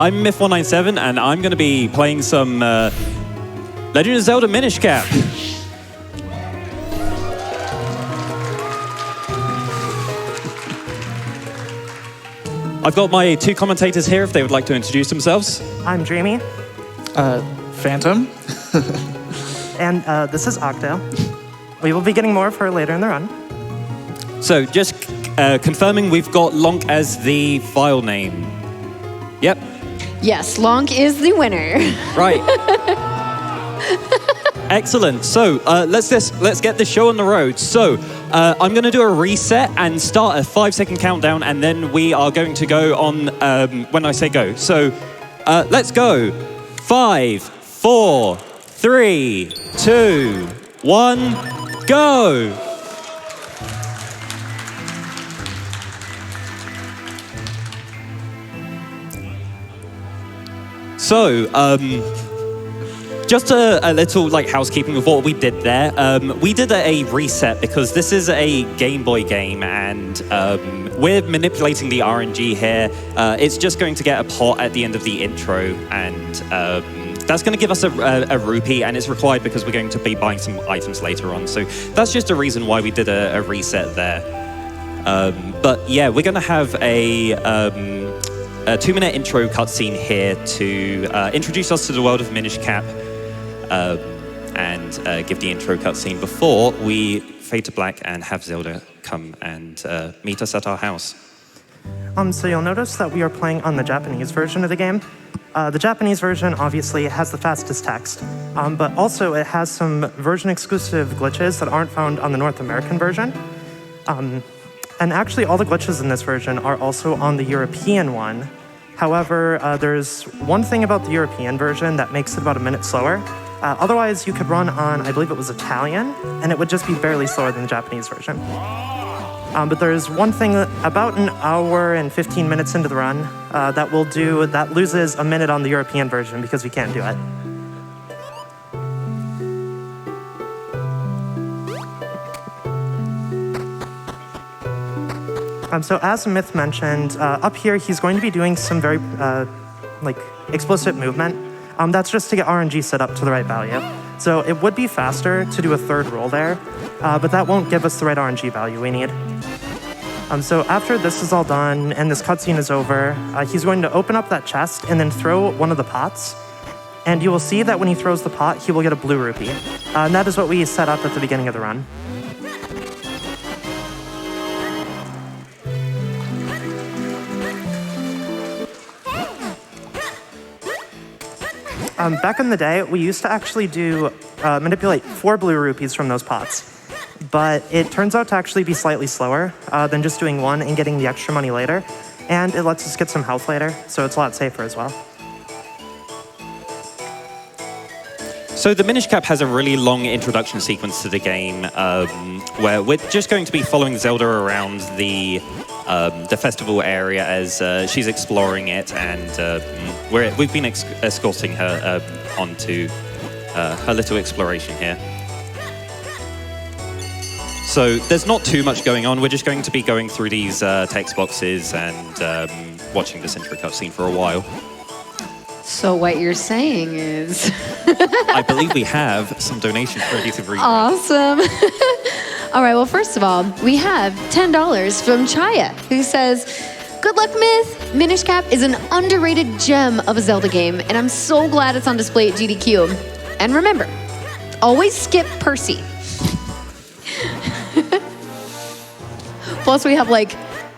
I'm Myth197, and I'm going to be playing some Legend of Zelda Minish Cap. I've got my two commentators here if they would like to introduce themselves. I'm Dreamie. Phantom. And this is Octo. We will be getting more of her later in the run. So just confirming we've got Lonk as the file name. Yep. Yes, Lonk is the winner. Right. Excellent. So let's get the show on the road. So I'm going to do a reset and start a 5-second countdown, and then we are going to go on when I say go. So let's go. 5, 4, 3, 2, 1, go. So, just a little housekeeping of what we did there. We did a reset because this is a Game Boy game, and we're manipulating the RNG here. It's just going to get a pot at the end of the intro, and that's going to give us a rupee, and it's required because we're going to be buying some items later on. So that's just a reason why we did a reset there. But yeah, we're going to have a 2-minute intro cutscene here to introduce us to the world of Minish Cap and give the intro cutscene before we fade to black and have Zelda come and meet us at our house. So you'll notice that we are playing on the Japanese version of the game. The Japanese version obviously has the fastest text, but also it has some version-exclusive glitches that aren't found on the North American version. And actually, all the glitches in this version are also on the European one. However, there's one thing about the European version that makes it about a minute slower. Otherwise, you could run on, I believe it was Italian, and it would just be barely slower than the Japanese version. But there's one thing that about an hour and 15 minutes into the run that loses a minute on the European version because we can't do it. So as Myth mentioned, up here he's going to be doing some very explicit movement. That's just to get RNG set up to the right value. So it would be faster to do a third roll there, but that won't give us the right RNG value we need. So after this is all done and this cutscene is over, he's going to open up that chest and then throw one of the pots. And you will see that when he throws the pot, he will get a blue rupee. And that is what we set up at the beginning of the run. Back in the day, we used to actually manipulate 4 blue rupees from those pots. But it turns out to actually be slightly slower than just doing 1 and getting the extra money later. And it lets us get some health later, so it's a lot safer as well. So the Minish Cap has a really long introduction sequence to the game where we're just going to be following Zelda around the festival area as she's exploring it, and we've been escorting her onto her little exploration here. So there's not too much going on. We're just going to be going through these text boxes and watching this intro cutscene for a while. So what you're saying is... I believe we have some donations ready to read. Awesome. All right, well, first of all, we have $10 from Chaya, who says, "Good luck, Myth. Minish Cap is an underrated gem of a Zelda game, and I'm so glad it's on display at GDQ. And remember, always skip Percy." Plus, we have 8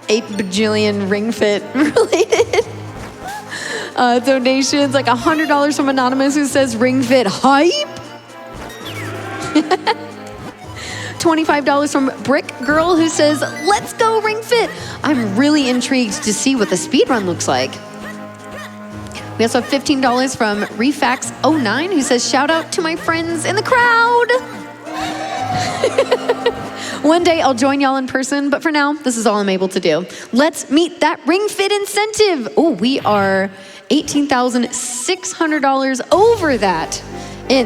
bajillion Ring Fit related donations, $100 from Anonymous, who says Ring Fit hype. $25 from Brick Girl, who says, "Let's go Ring Fit. I'm really intrigued to see what the speedrun looks like." We also have $15 from Refax09, who says, "Shout out to my friends in the crowd." One day I'll join y'all in person, but for now, this is all I'm able to do. Let's meet that Ring Fit incentive. Oh, we are $18,600 over that.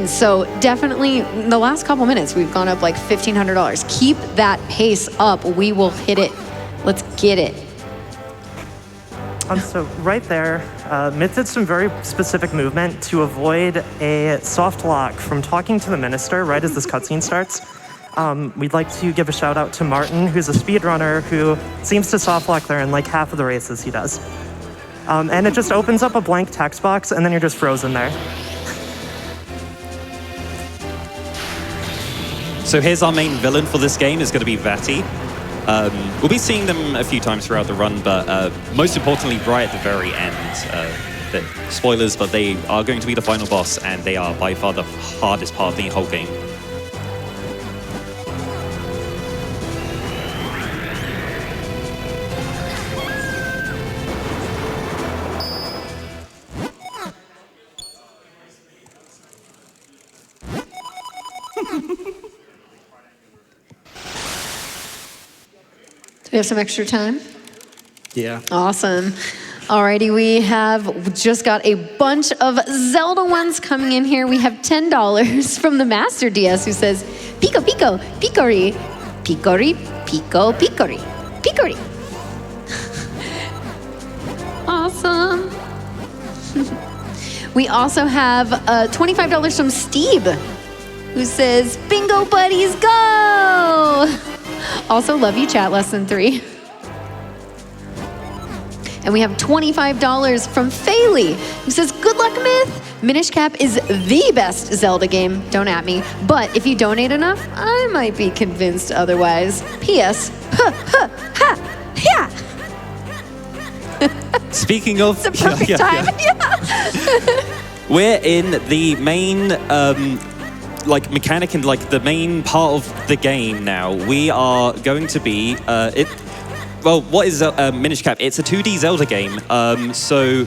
So definitely in the last couple minutes, we've gone up $1,500. Keep that pace up. We will hit it. Let's get it. So right there, Myth did some very specific movement to avoid a soft lock from talking to the minister right as this cutscene starts. We'd like to give a shout out to Martin, who's a speedrunner who seems to soft lock there in like half of the races he does. And it just opens up a blank text box and then you're just frozen there. So here's our main villain for this game is going to be Vati. We'll be seeing them a few times throughout the run, but most importantly, right at the very end. Spoilers, but they are going to be the final boss, and they are by far the hardest part of the whole game. Do we have some extra time? Yeah. Awesome. Alrighty, we have just got a bunch of Zelda ones coming in here. We have $10 from the Master DS who says, Pico, Pico, Picori, Picori, Pico, Picori, Picori. Awesome. We also have $25 from Steve who says, Bingo buddies, go! Also, love you, chat, lesson 3. And we have $25 from Faley, who says, good luck, Myth. Minish Cap is the best Zelda game, don't at me. But if you donate enough, I might be convinced otherwise. P.S. Speaking of... It's a perfect time. We're in the main... mechanic and the main part of the game now. We are going to be what is Minish Cap? It's a 2D Zelda game. So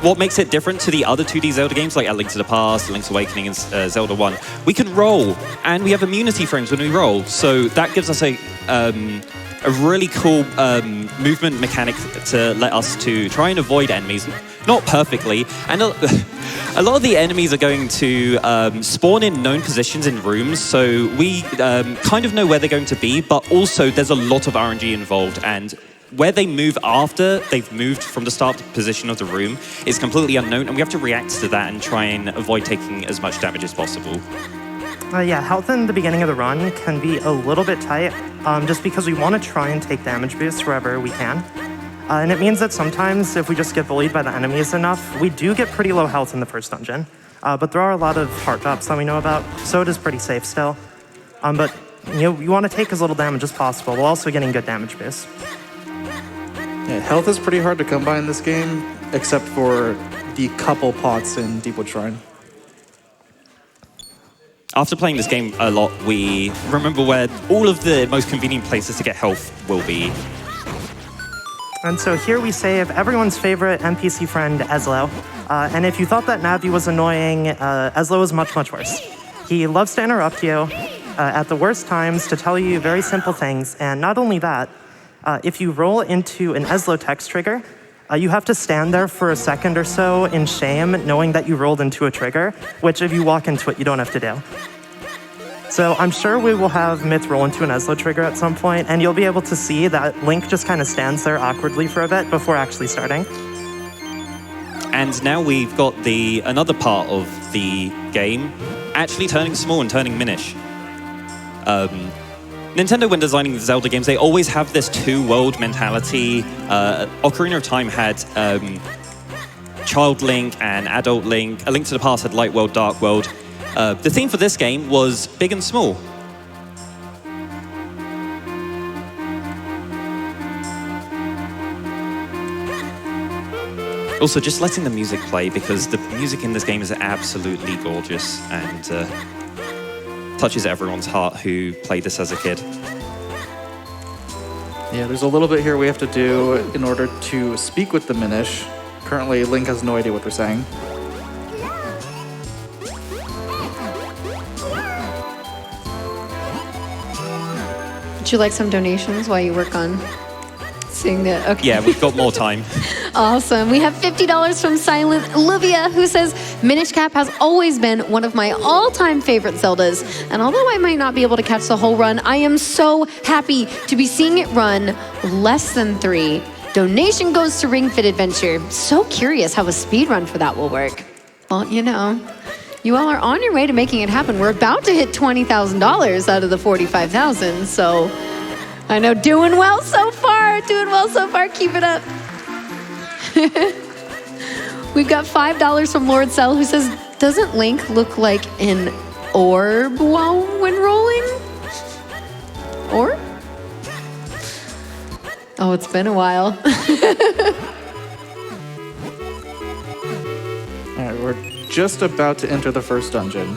what makes it different to the other 2D Zelda games like A Link to the Past, Link's Awakening, and Zelda 1? We can roll, and we have immunity frames when we roll. So that gives us a really cool movement mechanic to let us to try and avoid enemies. Not perfectly, and a lot of the enemies are going to spawn in known positions in rooms, so we kind of know where they're going to be, but also there's a lot of RNG involved, and where they move after they've moved from the start position of the room is completely unknown, and we have to react to that and try and avoid taking as much damage as possible. Yeah, health in the beginning of the run can be a little bit tight, just because we want to try and take damage boosts wherever we can. And it means that sometimes, if we just get bullied by the enemies enough, we do get pretty low health in the first dungeon. But there are a lot of heart drops that we know about, so it is pretty safe still. But you want to take as little damage as possible, while also getting good damage boosts. Yeah, health is pretty hard to come by in this game, except for the couple pots in Deepwood Shrine. After playing this game a lot, we remember where all of the most convenient places to get health will be. And so here we save everyone's favorite NPC friend, Ezlo. And if you thought that Navi was annoying, Ezlo is much, much worse. He loves to interrupt you at the worst times to tell you very simple things. And not only that, if you roll into an Ezlo text trigger, you have to stand there for a second or so in shame, knowing that you rolled into a trigger, which if you walk into it, you don't have to do. So I'm sure we will have Myth roll into an Ezlo trigger at some point, and you'll be able to see that Link just kind of stands there awkwardly for a bit before actually starting. And now we've got another part of the game actually turning small and turning Minish. Nintendo, when designing the Zelda games, they always have this two-world mentality. Ocarina of Time had Child Link and Adult Link. A Link to the Past had Light World, Dark World. The theme for this game was big and small. Also, just letting the music play, because the music in this game is absolutely gorgeous and touches everyone's heart who played this as a kid. Yeah, there's a little bit here we have to do in order to speak with the Minish. Currently, Link has no idea what they're saying. Would you like some donations while you work on seeing the... Okay. Yeah, we've got more time. Awesome. We have $50 from Silent Olivia, who says, Minish Cap has always been one of my all-time favorite Zeldas. And although I might not be able to catch the whole run, I am so happy to be seeing it run less than 3 Donation goes to Ring Fit Adventure. So curious how a speed run for that will work. Well, you know, you all are on your way to making it happen. We're about to hit $20,000 out of the 45,000. So I know doing well so far. Keep it up. We've got $5 from Lord Cell, who says, doesn't Link look like an orb when rolling? Orb? Oh, it's been a while. All right, we're just about to enter the first dungeon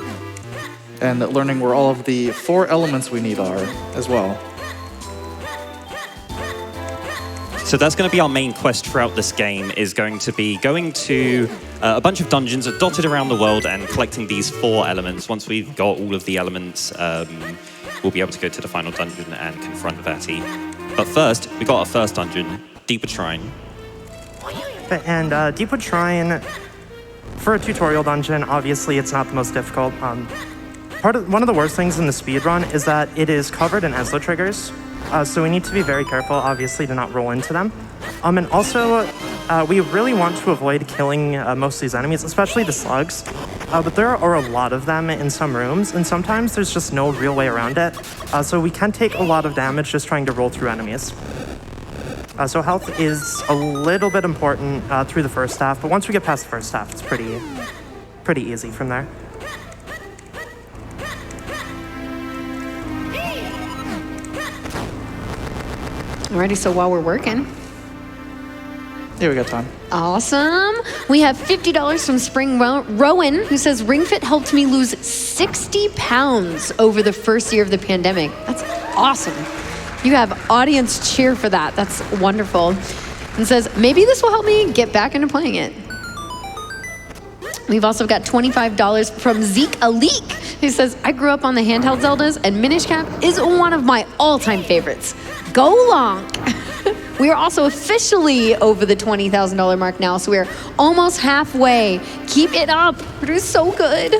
and learning where all of the 4 elements we need are as well. So that's going to be our main quest throughout this game, is going to be going to a bunch of dungeons dotted around the world and collecting these 4 elements. Once we've got all of the elements, we'll be able to go to the final dungeon and confront Vati. But first, we got our first dungeon, Deepwood Shrine. And Deepwood Shrine, for a tutorial dungeon, obviously it's not the most difficult. One of the worst things in the speedrun is that it is covered in ESLA triggers. So we need to be very careful, obviously, to not roll into them. And also, we really want to avoid killing most of these enemies, especially the slugs. But there are a lot of them in some rooms, and sometimes there's just no real way around it. So we can take a lot of damage just trying to roll through enemies. So health is a little bit important through the first half, but once we get past the first half, it's pretty easy from there. Alrighty, so while we're working. Yeah, we got time. Awesome. We have $50 from Spring Rowan, who says, Ring Fit helped me lose 60 pounds over the first year of the pandemic. That's awesome. You have audience cheer for that. That's wonderful. And says, maybe this will help me get back into playing it. We've also got $25 from Zeke Alik, who says, I grew up on the handheld Zeldas, and Minish Cap is one of my all-time favorites. Go long. We are also officially over the $20,000 mark now, so we're almost halfway. Keep it up. We're doing so good.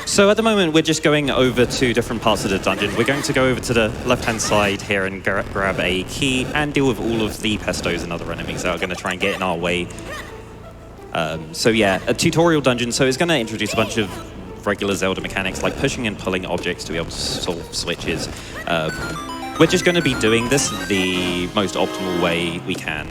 So at the moment, we're just going over to different parts of the dungeon. We're going to go over to the left-hand side here and grab a key and deal with all of the pestos and other enemies that are going to try and get in our way. So yeah, a tutorial dungeon. So it's going to introduce a bunch of regular Zelda mechanics like pushing and pulling objects to be able to solve switches. We're just going to be doing this the most optimal way we can.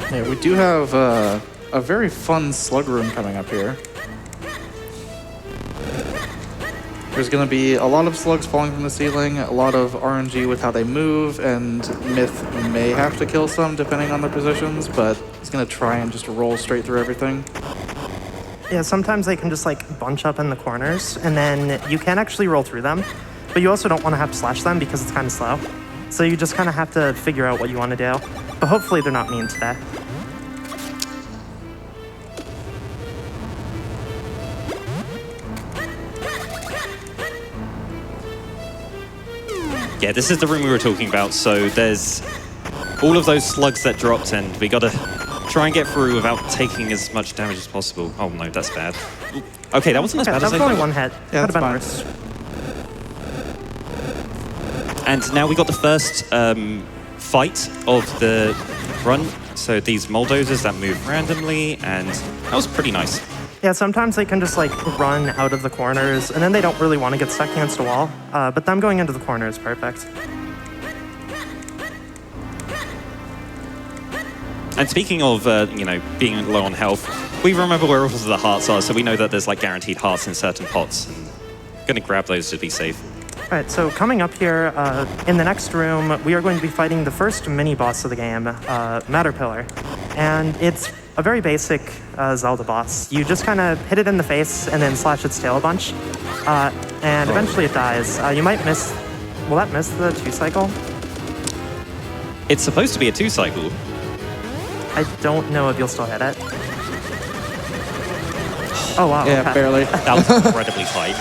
Yeah, we do have a very fun slug room coming up here. There's going to be a lot of slugs falling from the ceiling, a lot of RNG with how they move, and Myth may have to kill some depending on their positions, but he's going to try and just roll straight through everything. Yeah, sometimes they can just like bunch up in the corners, and then you can actually roll through them, but you also don't want to have to slash them because it's kind of slow. So you just kind of have to figure out what you want to do. But hopefully they're not mean today. Yeah, this is the room we were talking about. So there's all of those slugs that dropped, and we got to try and get through without taking as much damage as possible. Oh no, that's bad. Okay, that wasn't as bad as I that was only thought. one hit. Yeah, Could have been that's worse. And now we got the first fight of the run. So these Moldozers that move randomly, and that was pretty nice. Yeah, sometimes they can just like run out of the corners, and then they don't really want to get stuck against a wall. But them going into the corner is perfect. And speaking of, being low on health, we remember where all of the hearts are, so we know that there's like guaranteed hearts in certain pots, and gonna grab those to be safe. All right, so coming up here, in the next room, we are going to be fighting the first mini-boss of the game, Matterpillar. And it's a very basic Zelda boss. You just kind of hit it in the face and then slash its tail a bunch. And eventually it dies. You might miss... Will that miss the 2-cycle? It's supposed to be a 2-cycle. I don't know if you'll still hit it. Oh, wow. Yeah, okay. barely. That was incredibly tight.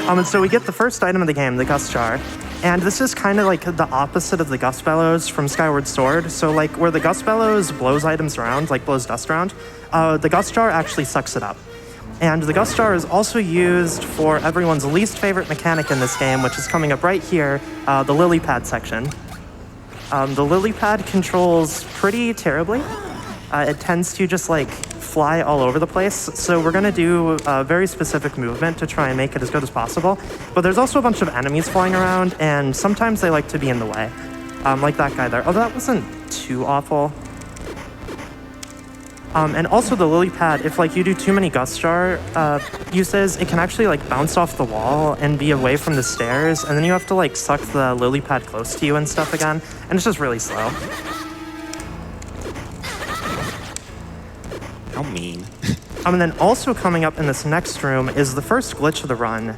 And so we get the first item of the game, the Gust Jar, And this is kind of like the opposite of the Gust Bellows from Skyward Sword. So like where the Gust Bellows blows items around, like blows dust around, the Gust Jar actually sucks it up. And the Gust Jar is also used for everyone's least favorite mechanic in this game, which is coming up right here, the lily pad section. The lily pad controls pretty terribly. It tends to just like fly all over the place. So we're gonna do a very specific movement to try and make it as good as possible. But there's also a bunch of enemies flying around, and sometimes they like to be in the way. Like that guy there. Oh, that wasn't too awful. And also the lily pad, if like you do too many Gust Jar uses, it can actually like bounce off the wall and be away from the stairs, and then you have to like suck the lily pad close to you and stuff again, and it's just really slow. How mean. And then also coming up in this next room is the first glitch of the run.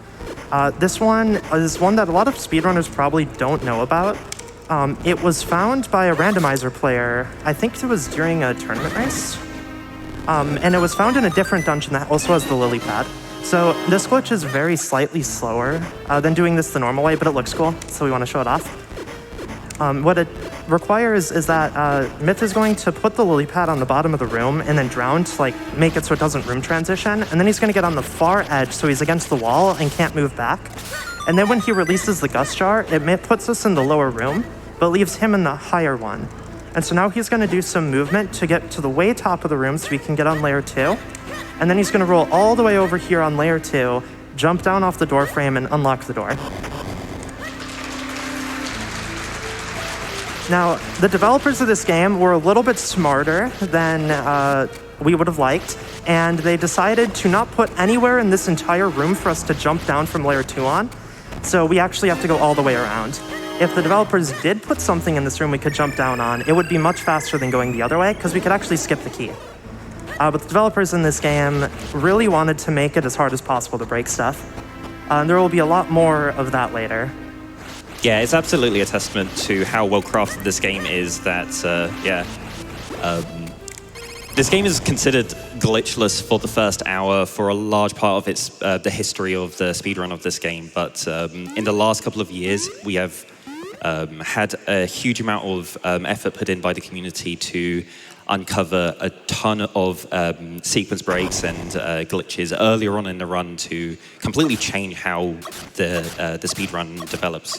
This one is one that a lot of speedrunners probably don't know about. It was found by a randomizer player, I think it was during a tournament race. And it was found in a different dungeon that also has the lily pad. So this glitch is very slightly slower than doing this the normal way, but it looks cool, so we want to show it off. What it requires is that Myth is going to put the lily pad on the bottom of the room and then drown to like make it so it doesn't room transition, and then he's going to get on the far edge so he's against the wall and can't move back. And then when he releases the Gust Jar, it puts us in the lower room, but leaves him in the higher one. And so now he's going to do some movement to get to the way top of the room so he can get on layer 2. And then he's going to roll all the way over here on layer 2, jump down off the door frame, and unlock the door. Now, the developers of this game were a little bit smarter than we would have liked, and they decided to not put anywhere in this entire room for us to jump down from layer 2 on. So we actually have to go all the way around. If the developers did put something in this room we could jump down on, it would be much faster than going the other way, because we could actually skip the key. But the developers in this game really wanted to make it as hard as possible to break stuff. And there will be a lot more of that later. Yeah, it's absolutely a testament to how well crafted this game is that, this game is considered glitchless for the first hour for a large part of its the history of the speedrun of this game. But in the last couple of years, we have had a huge amount of effort put in by the community to uncover a ton of sequence breaks and glitches earlier on in the run to completely change how the speedrun develops.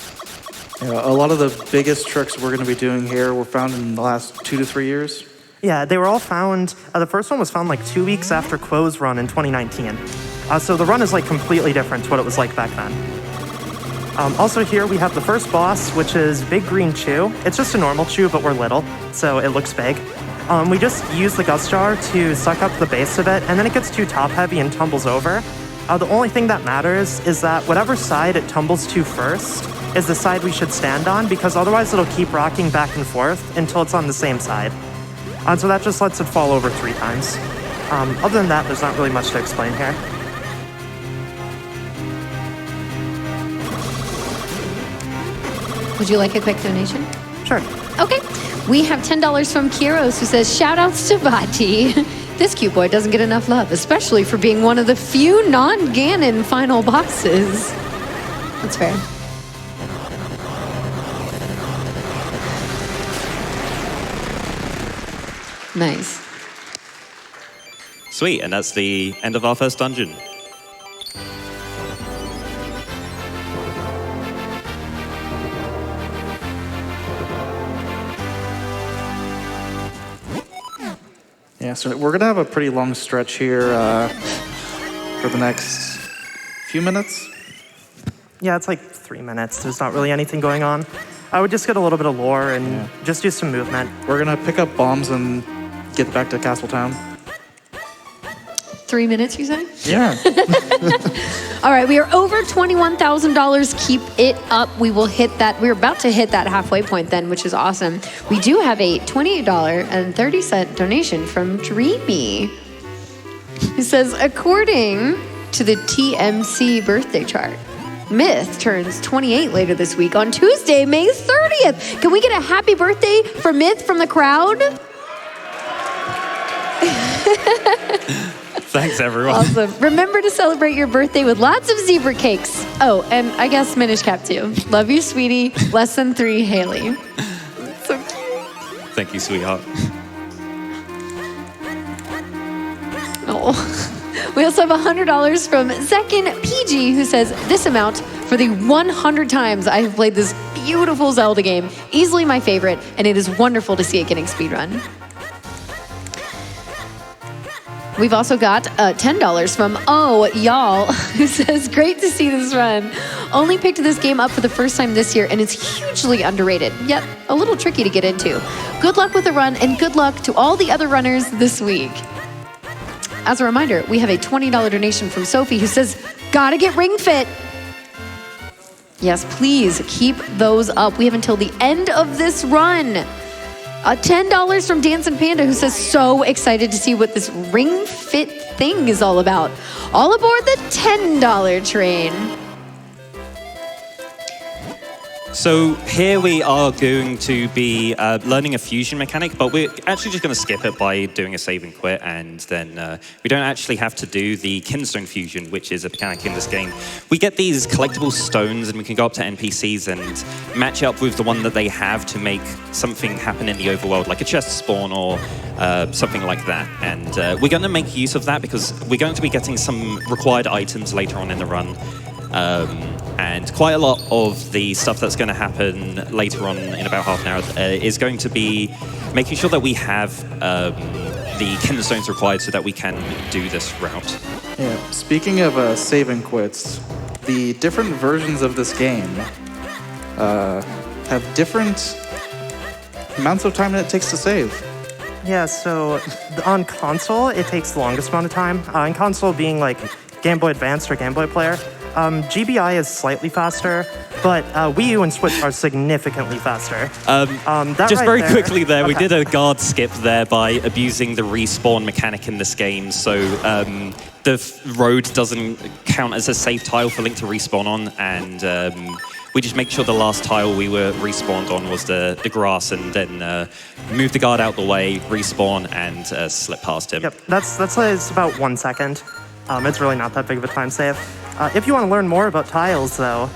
Yeah, a lot of the biggest tricks we're going to be doing here were found in the last 2 to 3 years. Yeah, they were all found. The first one was found like 2 weeks after Quo's run in 2019. So the run is like completely different to what it was like back then. Also here we have the first boss, which is Big Green Chew. It's just a normal chew, but we're little, so it looks big. We just use the Gust Jar to suck up the base of it, and then it gets too top heavy and tumbles over. The only thing that matters is that whatever side it tumbles to first is the side we should stand on, because otherwise it'll keep rocking back and forth until it's on the same side. So that just lets it fall over 3 times. Other than that, there's not really much to explain here. Would you like a quick donation? Sure. Okay. We have $10 from Kiros, who says, shout outs to Vati. This cute boy doesn't get enough love, especially for being one of the few non-Ganon final bosses. That's fair. Nice. Sweet, and that's the end of our first dungeon. Yeah, so we're going to have a pretty long stretch here for the next few minutes. Yeah, it's like 3 minutes. There's not really anything going on. I would just get a little bit of lore and just do some movement. We're going to pick up bombs and get back to Castletown. 3 minutes, you say? Yeah. All right, we are over $21,000. Keep it up. We will hit that. We're about to hit that halfway point then, which is awesome. We do have a $28.30 donation from Dreamie. It says, according to the TMC birthday chart, Myth turns 28 later this week on Tuesday, May 30th. Can we get a happy birthday for Myth from the crowd? Thanks, everyone. Awesome. Remember to celebrate your birthday with lots of zebra cakes. Oh, and I guess Minish Cap too. Love you, sweetie. Less than 3, Haley. So cute. Thank you, sweetheart. Oh. We also have $100 from Zekin PG, who says, this amount for the 100 times I have played this beautiful Zelda game. Easily my favorite, and it is wonderful to see it getting speedrun. We've also got $10 from y'all, who says, great to see this run. Only picked this game up for the first time this year, and it's hugely underrated, yet a little tricky to get into. Good luck with the run, and good luck to all the other runners this week. As a reminder, we have a $20 donation from Sophie, who says, gotta get Ring Fit. Yes, please keep those up. We have until the end of this run. $10 from Dancing Panda, who says, so excited to see what this Ring Fit thing is all about. All aboard the $10 train. So here we are going to be learning a fusion mechanic, but we're actually just going to skip it by doing a save and quit, and then we don't actually have to do the Kinstone fusion, which is a mechanic in this game. We get these collectible stones, and we can go up to NPCs and match up with the one that they have to make something happen in the overworld, like a chest spawn or something like that. And we're going to make use of that because we're going to be getting some required items later on in the run. And quite a lot of the stuff that's going to happen later on in about half an hour is going to be making sure that we have the Kinstones required so that we can do this route. Yeah. Speaking of save and quits, the different versions of this game have different amounts of time that it takes to save. Yeah, so on console, it takes the longest amount of time. In console being like Game Boy Advance or Game Boy Player, GBI is slightly faster, but Wii U and Switch are significantly faster. Just very quickly there, we did a guard skip there by abusing the respawn mechanic in this game, so the road doesn't count as a safe tile for Link to respawn on, and we just make sure the last tile we were respawned on was the grass, and then move the guard out the way, respawn, and slip past him. Yep, that's it's about 1 second. It's really not that big of a time save. If you want to learn more about tiles, though,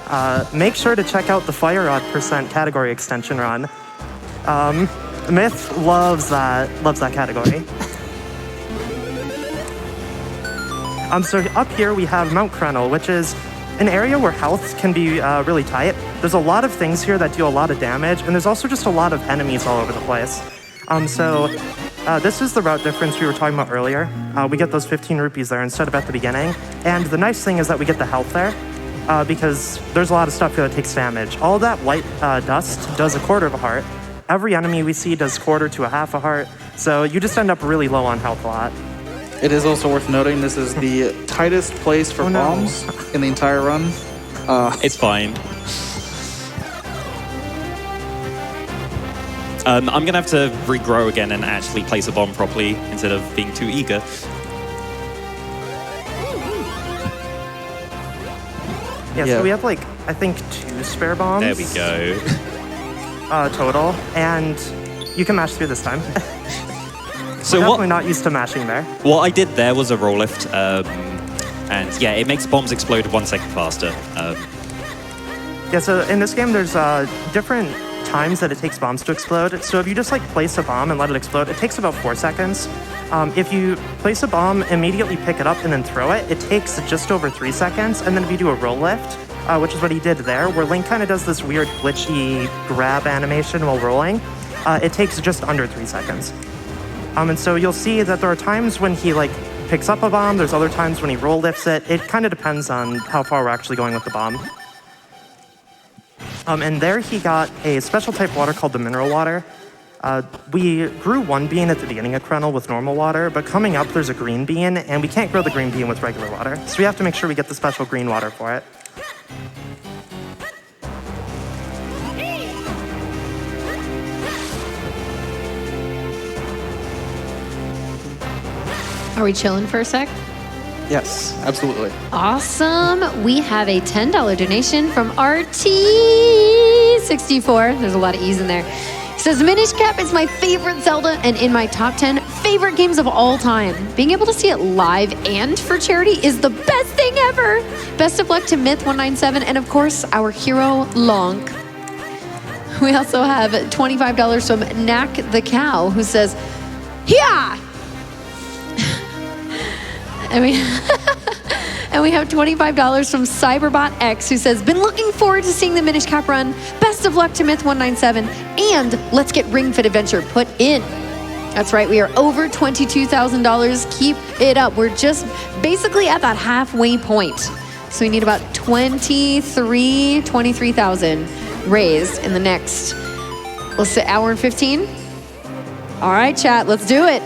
make sure to check out the Fire Rod % category extension run. Myth loves that category. So up here we have Mount Krenel, which is an area where health can be really tight. There's a lot of things here that deal a lot of damage, and there's also just a lot of enemies all over the place. This is the route difference we were talking about earlier. We get those 15 rupees there instead of at the beginning. And the nice thing is that we get the health there because there's a lot of stuff here that takes damage. All that white dust does 1/4 of a heart. Every enemy we see does 1/4 to 1/2 a heart. So you just end up really low on health a lot. It is also worth noting this is the tightest place for bombs in the entire run. It's fine. I'm going to have to regrow again and actually place a bomb properly instead of being too eager. Yeah, so we have like, I think 2 spare bombs. There we go. Total, and you can mash through this time. So We're definitely not used to mashing there. What I did there was a roll lift, and yeah, it makes bombs explode 1 second faster. Yeah, so in this game there's different times that it takes bombs to explode. So if you just like place a bomb and let it explode, it takes about 4 seconds. If you place a bomb, immediately pick it up and then throw it, it takes just over 3 seconds. And then if you do a roll lift, which is what he did there, where Link kind of does this weird glitchy grab animation while rolling, it takes just under 3 seconds. And so you'll see that there are times when he like picks up a bomb, there's other times when he roll lifts it. It kind of depends on how far we're actually going with the bomb. And there he got a special type water called the mineral water. We grew 1 bean at the beginning of Krenel with normal water, but coming up there's a green bean, and we can't grow the green bean with regular water. So we have to make sure we get the special green water for it. Are we chilling for a sec? Yes, absolutely. Awesome. We have a $10 donation from RT64. There's a lot of E's in there. He says, Minish Cap is my favorite Zelda and in my top 10 favorite favorite games of all time. Being able to see it live and for charity is the best thing ever. Best of luck to Myth197 and of course our hero Lonk. We also have $25 from Knack the Cow who says, yeah! and we have $25 from Cyberbot X who says, been looking forward to seeing the Minish Cap run. Best of luck to Myth197 and let's get Ring Fit Adventure put in. That's right, we are over $22,000. Keep it up. We're just basically at that halfway point. So we need about 23,000 raised in the next, let's say, hour and 15. All right, chat, let's do it.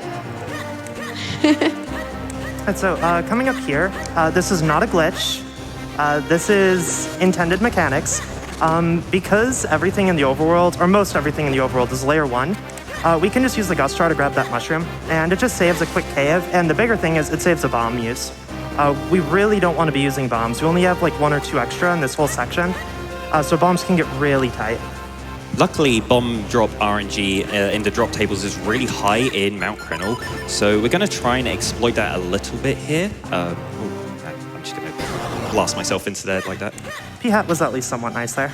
And so coming up here, this is not a glitch. This is intended mechanics. Because everything in the overworld, or most everything in the overworld is layer 1, we can just use the Gust Jar to grab that mushroom, and it just saves a quick cave, and the bigger thing is it saves a bomb use. We really don't want to be using bombs. We only have like 1 or 2 extra in this whole section, so bombs can get really tight. Luckily, bomb drop RNG in the drop tables is really high in Mount Crennel, so we're going to try and exploit that a little bit here. I'm just going to blast myself into there like that. P-Hat was at least somewhat nice there.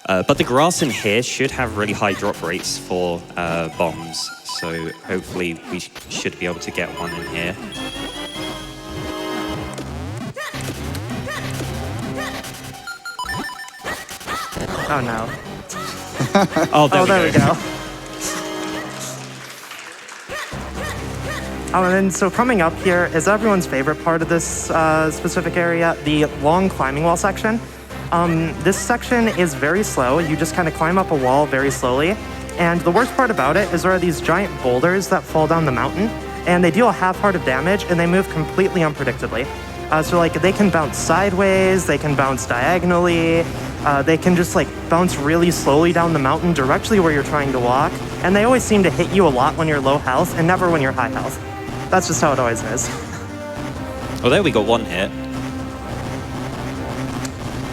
But the grass in here should have really high drop rates for bombs, so hopefully we should be able to get one in here. Oh no. Oh, there we go. And then so coming up here is everyone's favorite part of this specific area, the long climbing wall section. This section is very slow. You just kind of climb up a wall very slowly. And the worst part about it is there are these giant boulders that fall down the mountain, and they deal a half-heart of damage, and they move completely unpredictably. So like they can bounce sideways, they can bounce diagonally, they can just like bounce really slowly down the mountain directly where you're trying to walk. And they always seem to hit you a lot when you're low health and never when you're high health. That's just how it always is. Oh, there we got one hit.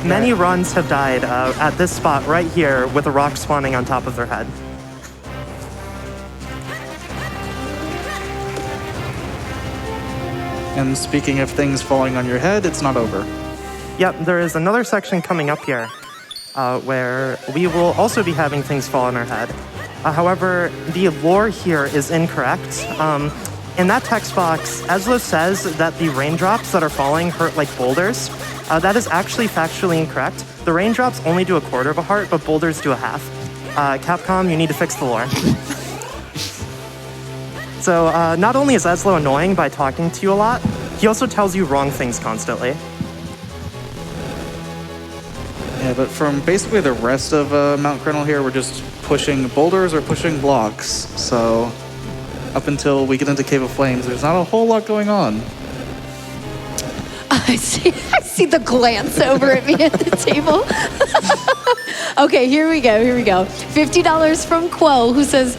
Many runs have died at this spot right here with a rock spawning on top of their head. And speaking of things falling on your head, it's not over. Yep, there is another section coming up here where we will also be having things fall on our head. However, the lore here is incorrect. In that text box, Ezlo says that the raindrops that are falling hurt like boulders. That is actually factually incorrect. The raindrops only do a quarter of a heart, but boulders do a half. Capcom, you need to fix the lore. So not only is Ezlo annoying by talking to you a lot, he also tells you wrong things constantly. Yeah, but from basically the rest of Mount Crennel here, we're just pushing boulders or pushing blocks. So up until we get into Cave of Flames, there's not a whole lot going on. I see the glance over at me at the table. Okay, here we go. $50 from Quo, who says,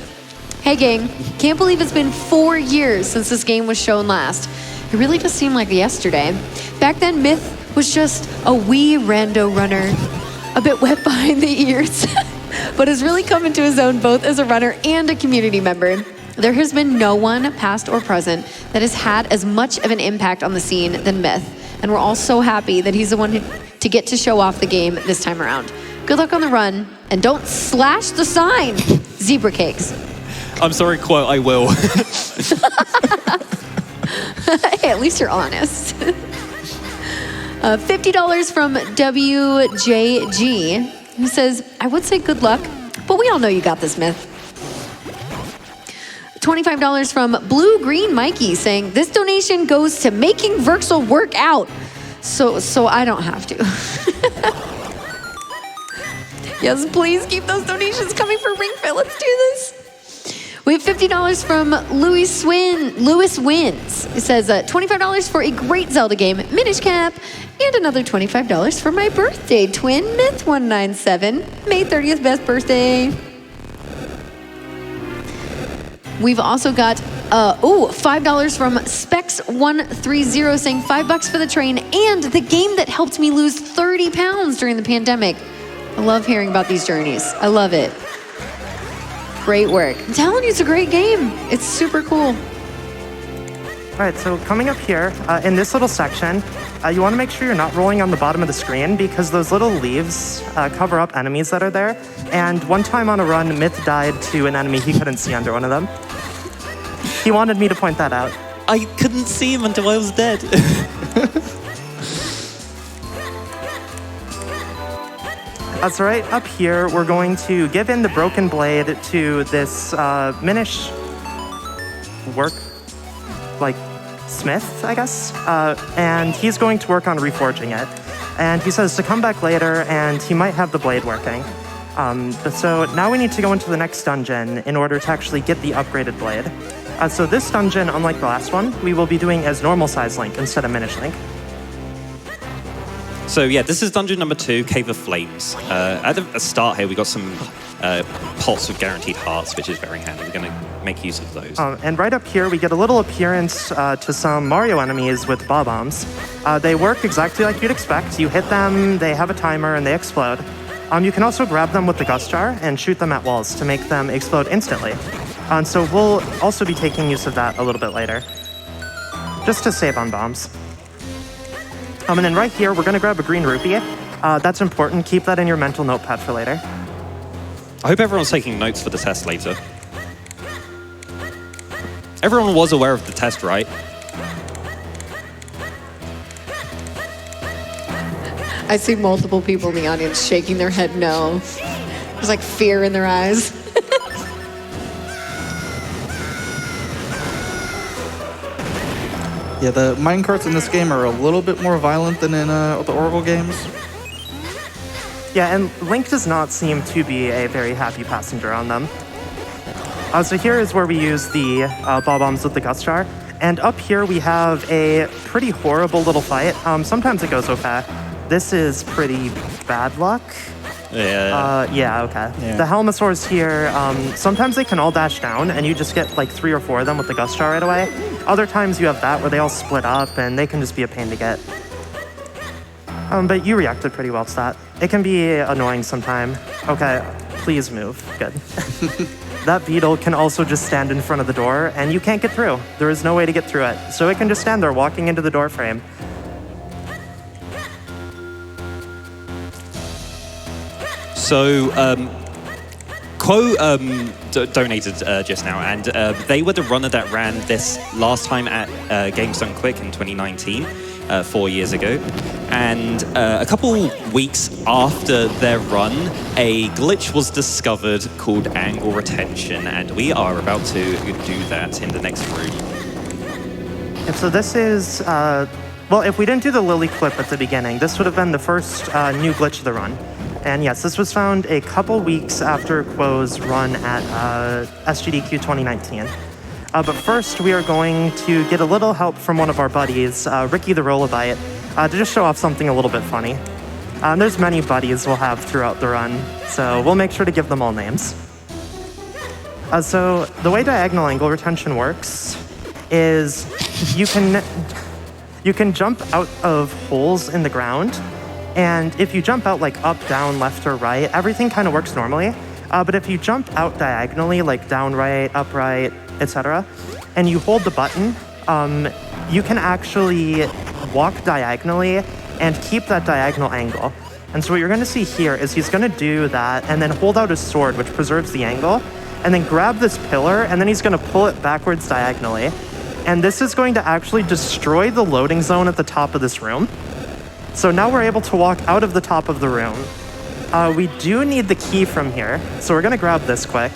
hey gang, can't believe it's been 4 years since this game was shown last. It really does seem like yesterday. Back then, Myth was just a wee rando runner, a bit wet behind the ears, but has really come into his own both as a runner and a community member. There has been no one, past or present, that has had as much of an impact on the scene than Myth, and we're all so happy that he's the one to get to show off the game this time around. Good luck on the run, and don't slash the sign, Zebra Cakes. I'm sorry, Quote, I will. Hey, at least you're honest. $50 from WJG, who says, I would say good luck, but we all know you got this, Myth. $25 from Blue Green Mikey saying, this donation goes to making Verxel work out, so I don't have to. Yes, please keep those donations coming for Ring Fit. Let's do this. We have $50 from Lewis Wins. It says $25 for a great Zelda game, Minish Cap, and another $25 for my birthday twin, Myth197. May 30th, best birthday. We've also got $5 from Specs130 saying $5 for the train and the game that helped me lose 30 pounds during the pandemic. I love hearing about these journeys. I love it. Great work. I'm telling you, it's a great game. It's super cool. All right, so coming up here, in this little section, you want to make sure you're not rolling on the bottom of the screen because those little leaves cover up enemies that are there. And one time on a run, Myth died to an enemy he couldn't see under one of them. He wanted me to point that out. I couldn't see him until I was dead. So right up here, we're going to give in the broken blade to this Minish smith, I guess. And he's going to work on reforging it. And he says to come back later, and he might have the blade working. So now we need to go into the next dungeon in order to actually get the upgraded blade. So this dungeon, unlike the last one, we will be doing as normal size Link instead of Minish Link. So yeah, this is dungeon number 2, Cave of Flames. At the start here, we got some pots of guaranteed hearts, which is very handy. We're going to make use of those. And right up here, we get a little appearance to some Mario enemies with bob-ombs. They work exactly like you'd expect. You hit them, they have a timer, and they explode. You can also grab them with the Gust Jar and shoot them at walls to make them explode instantly. So we'll also be taking use of that a little bit later, just to save on bombs. And then right here, we're going to grab a green rupee. That's important. Keep that in your mental notepad for later. I hope everyone's taking notes for the test later. Everyone was aware of the test, right? I see multiple people in the audience shaking their head no. There's like fear in their eyes. Yeah, the minecarts in this game are a little bit more violent than in the Oracle games. Yeah, and Link does not seem to be a very happy passenger on them. So here is where we use the bob-ombs with the Gust Jar. And up here we have a pretty horrible little fight. Sometimes it goes okay. This is pretty bad luck. Yeah. Yeah, okay. Yeah. The Helmosaurs here, sometimes they can all dash down and you just get like 3 or 4 of them with the Gust Jar right away. Other times you have that where they all split up and they can just be a pain to get. But you reacted pretty well to that. It can be annoying sometime. Okay, please move. Good. That beetle can also just stand in front of the door and you can't get through. There is no way to get through it. So it can just stand there walking into the door frame. So, Quo donated just now, and they were the runner that ran this last time at Games Done Quick in 2019, 4 years ago. And a couple weeks after their run, a glitch was discovered called angle retention, and we are about to do that in the next room. And so this is, well, if we didn't do the Lily clip at the beginning, this would have been the first new glitch of the run. And yes, this was found a couple weeks after Quo's run at SGDQ 2019. But first, we are going to get a little help from one of our buddies, Ricky the Rollabite, to just show off something a little bit funny. There's many buddies we'll have throughout the run, so we'll make sure to give them all names. So the way diagonal angle retention works is you can jump out of holes in the ground. And if you jump out like up, down, left, or right, everything kind of works normally. But if you jump out diagonally, like down, right, up, right, etc., and you hold the button, you can actually walk diagonally and keep that diagonal angle. And so what you're going to see here is he's going to do that and then hold out his sword, which preserves the angle, and then grab this pillar, and then he's going to pull it backwards diagonally. And this is going to actually destroy the loading zone at the top of this room. So now we're able to walk out of the top of the room. We do need the key from here, so we're going to grab this quick.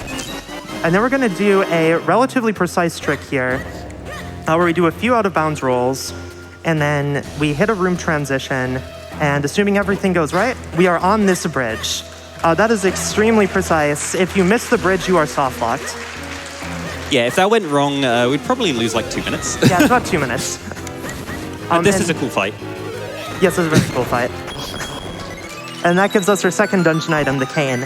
And then we're going to do a relatively precise trick here, where we do a few out-of-bounds rolls, and then we hit a room transition, and assuming everything goes right, we are on this bridge. That is extremely precise. If you miss the bridge, you are soft-locked. Yeah, if that went wrong, we'd probably lose like 2 minutes. Yeah, it's about 2 minutes. This is a cool fight. Yes, it's a very cool fight. And that gives us our second dungeon item, the cane.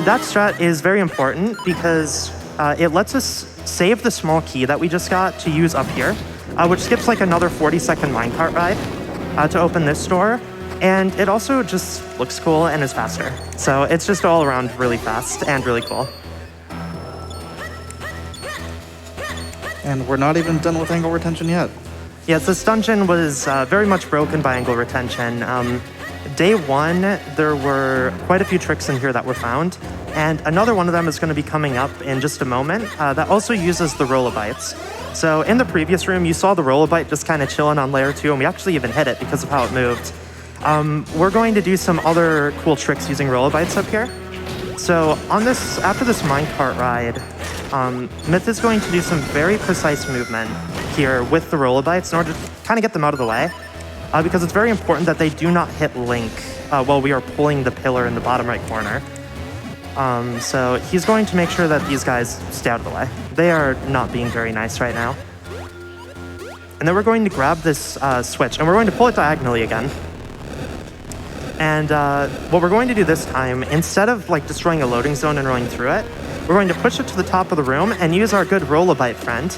That strat is very important because it lets us save the small key that we just got to use up here, which skips like another 40-second minecart ride to open this door. And it also just looks cool and is faster. So it's just all around really fast and really cool. And we're not even done with angle retention yet. Yes, this dungeon was very much broken by angle retention. Day one, there were quite a few tricks in here that were found, and another one of them is going to be coming up in just a moment that also uses the Rollabites. So in the previous room, you saw the Rollabite just kind of chilling on layer 2, and we actually even hit it because of how it moved. We're going to do some other cool tricks using Rollabites up here. So after this minecart ride, Myth is going to do some very precise movement here with the Rollabites in order to kind of get them out of the way, because it's very important that they do not hit Link while we are pulling the pillar in the bottom right corner. So he's going to make sure that these guys stay out of the way. They are not being very nice right now. And then we're going to grab this switch, and we're going to pull it diagonally again. And what we're going to do this time, instead of like destroying a loading zone and rolling through it, we're going to push it to the top of the room and use our good Rollabite friend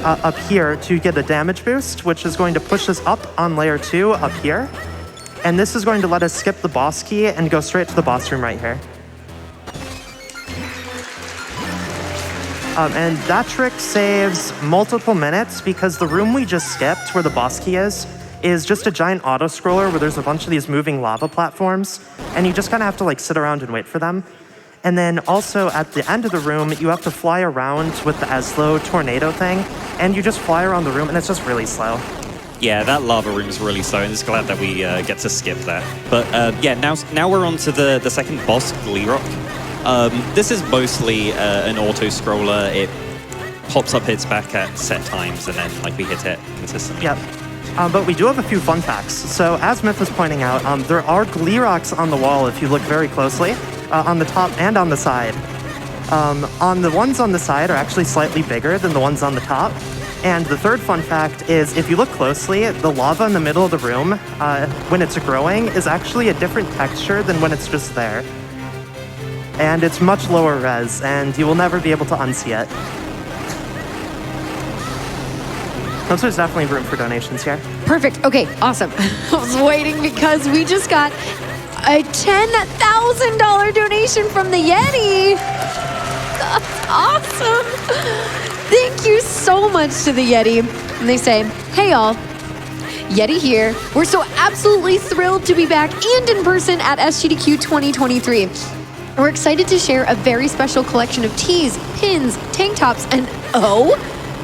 up here to get a damage boost, which is going to push us up on layer 2 up here. And this is going to let us skip the boss key and go straight to the boss room right here. And that trick saves multiple minutes because the room we just skipped, where the boss key is just a giant auto-scroller where there's a bunch of these moving lava platforms, and you just kind of have to like sit around and wait for them. And then also at the end of the room, you have to fly around with the Eslo tornado thing, and you just fly around the room, and it's just really slow. Yeah, that lava room is really slow, and it's glad that we get to skip that. But yeah, now we're on to the second boss, Gleerock. This is mostly an auto-scroller. It pops up, hits back at set times, and then like we hit it consistently. Yep. But we do have a few fun facts. So as Myth was pointing out, there are Gleerocks on the wall if you look very closely, on the top and on the side. On the ones on the side are actually slightly bigger than the ones on the top. And the third fun fact is if you look closely, the lava in the middle of the room, when it's growing, is actually a different texture than when it's just there. And it's much lower res, and you will never be able to unsee it. So there's definitely room for donations here. Perfect. Okay, awesome. I was waiting because we just got a $10,000 donation from the Yeti. That's awesome. Thank you so much to the Yeti. And they say, hey y'all, Yeti here. We're so absolutely thrilled to be back and in person at SGDQ 2023. We're excited to share a very special collection of tees, pins, tank tops, and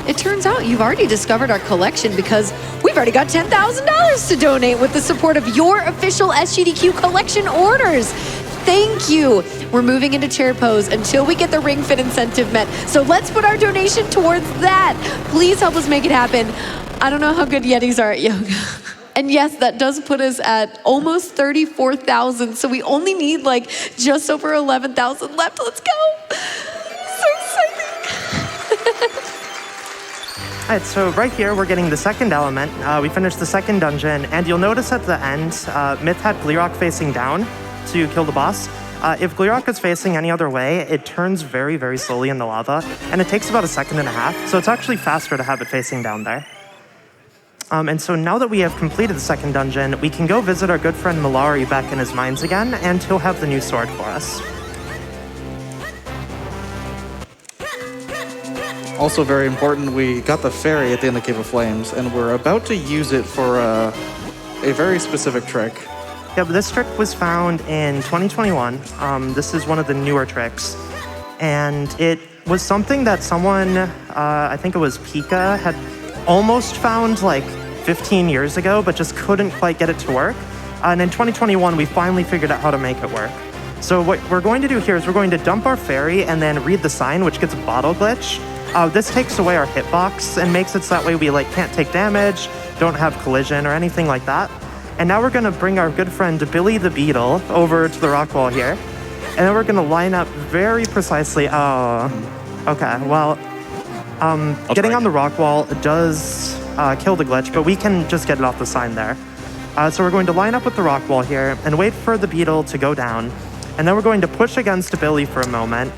it turns out you've already discovered our collection because we've already got $10,000 to donate with the support of your official SGDQ collection orders. Thank you. We're moving into chair pose until we get the ring fit incentive met. So let's put our donation towards that. Please help us make it happen. I don't know how good Yetis are at yoga. And yes, that does put us at almost 34,000. So we only need like just over 11,000 left. Let's go. So exciting. All right, so right here, we're getting the second element. We finished the second dungeon, and you'll notice at the end, Myth had Gleerock facing down to kill the boss. If Gleerock is facing any other way, it turns very, very slowly in the lava, and it takes about 1.5 seconds, so it's actually faster to have it facing down there. And so now that we have completed the second dungeon, we can go visit our good friend Malari back in his mines again, and he'll have the new sword for us. Also very important, we got the fairy at the end of Cave of Flames, and we're about to use it for a very specific trick. Yeah, but this trick was found in 2021. This is one of the newer tricks. And it was something that someone, I think it was Pika, had almost found like 15 years ago, but just couldn't quite get it to work. And in 2021, we finally figured out how to make it work. So what we're going to do here is we're going to dump our fairy and then read the sign, which gets a bottle glitch. This takes away our hitbox and makes it so that way we like can't take damage, don't have collision or anything like that. And now we're gonna bring our good friend Billy the Beetle over to the rock wall here. And then we're gonna line up very precisely. Oh, okay, well, getting on the rock wall does kill the glitch, but we can just get it off the sign there. So we're going to line up with the rock wall here and wait for the beetle to go down. And then we're going to push against Billy for a moment.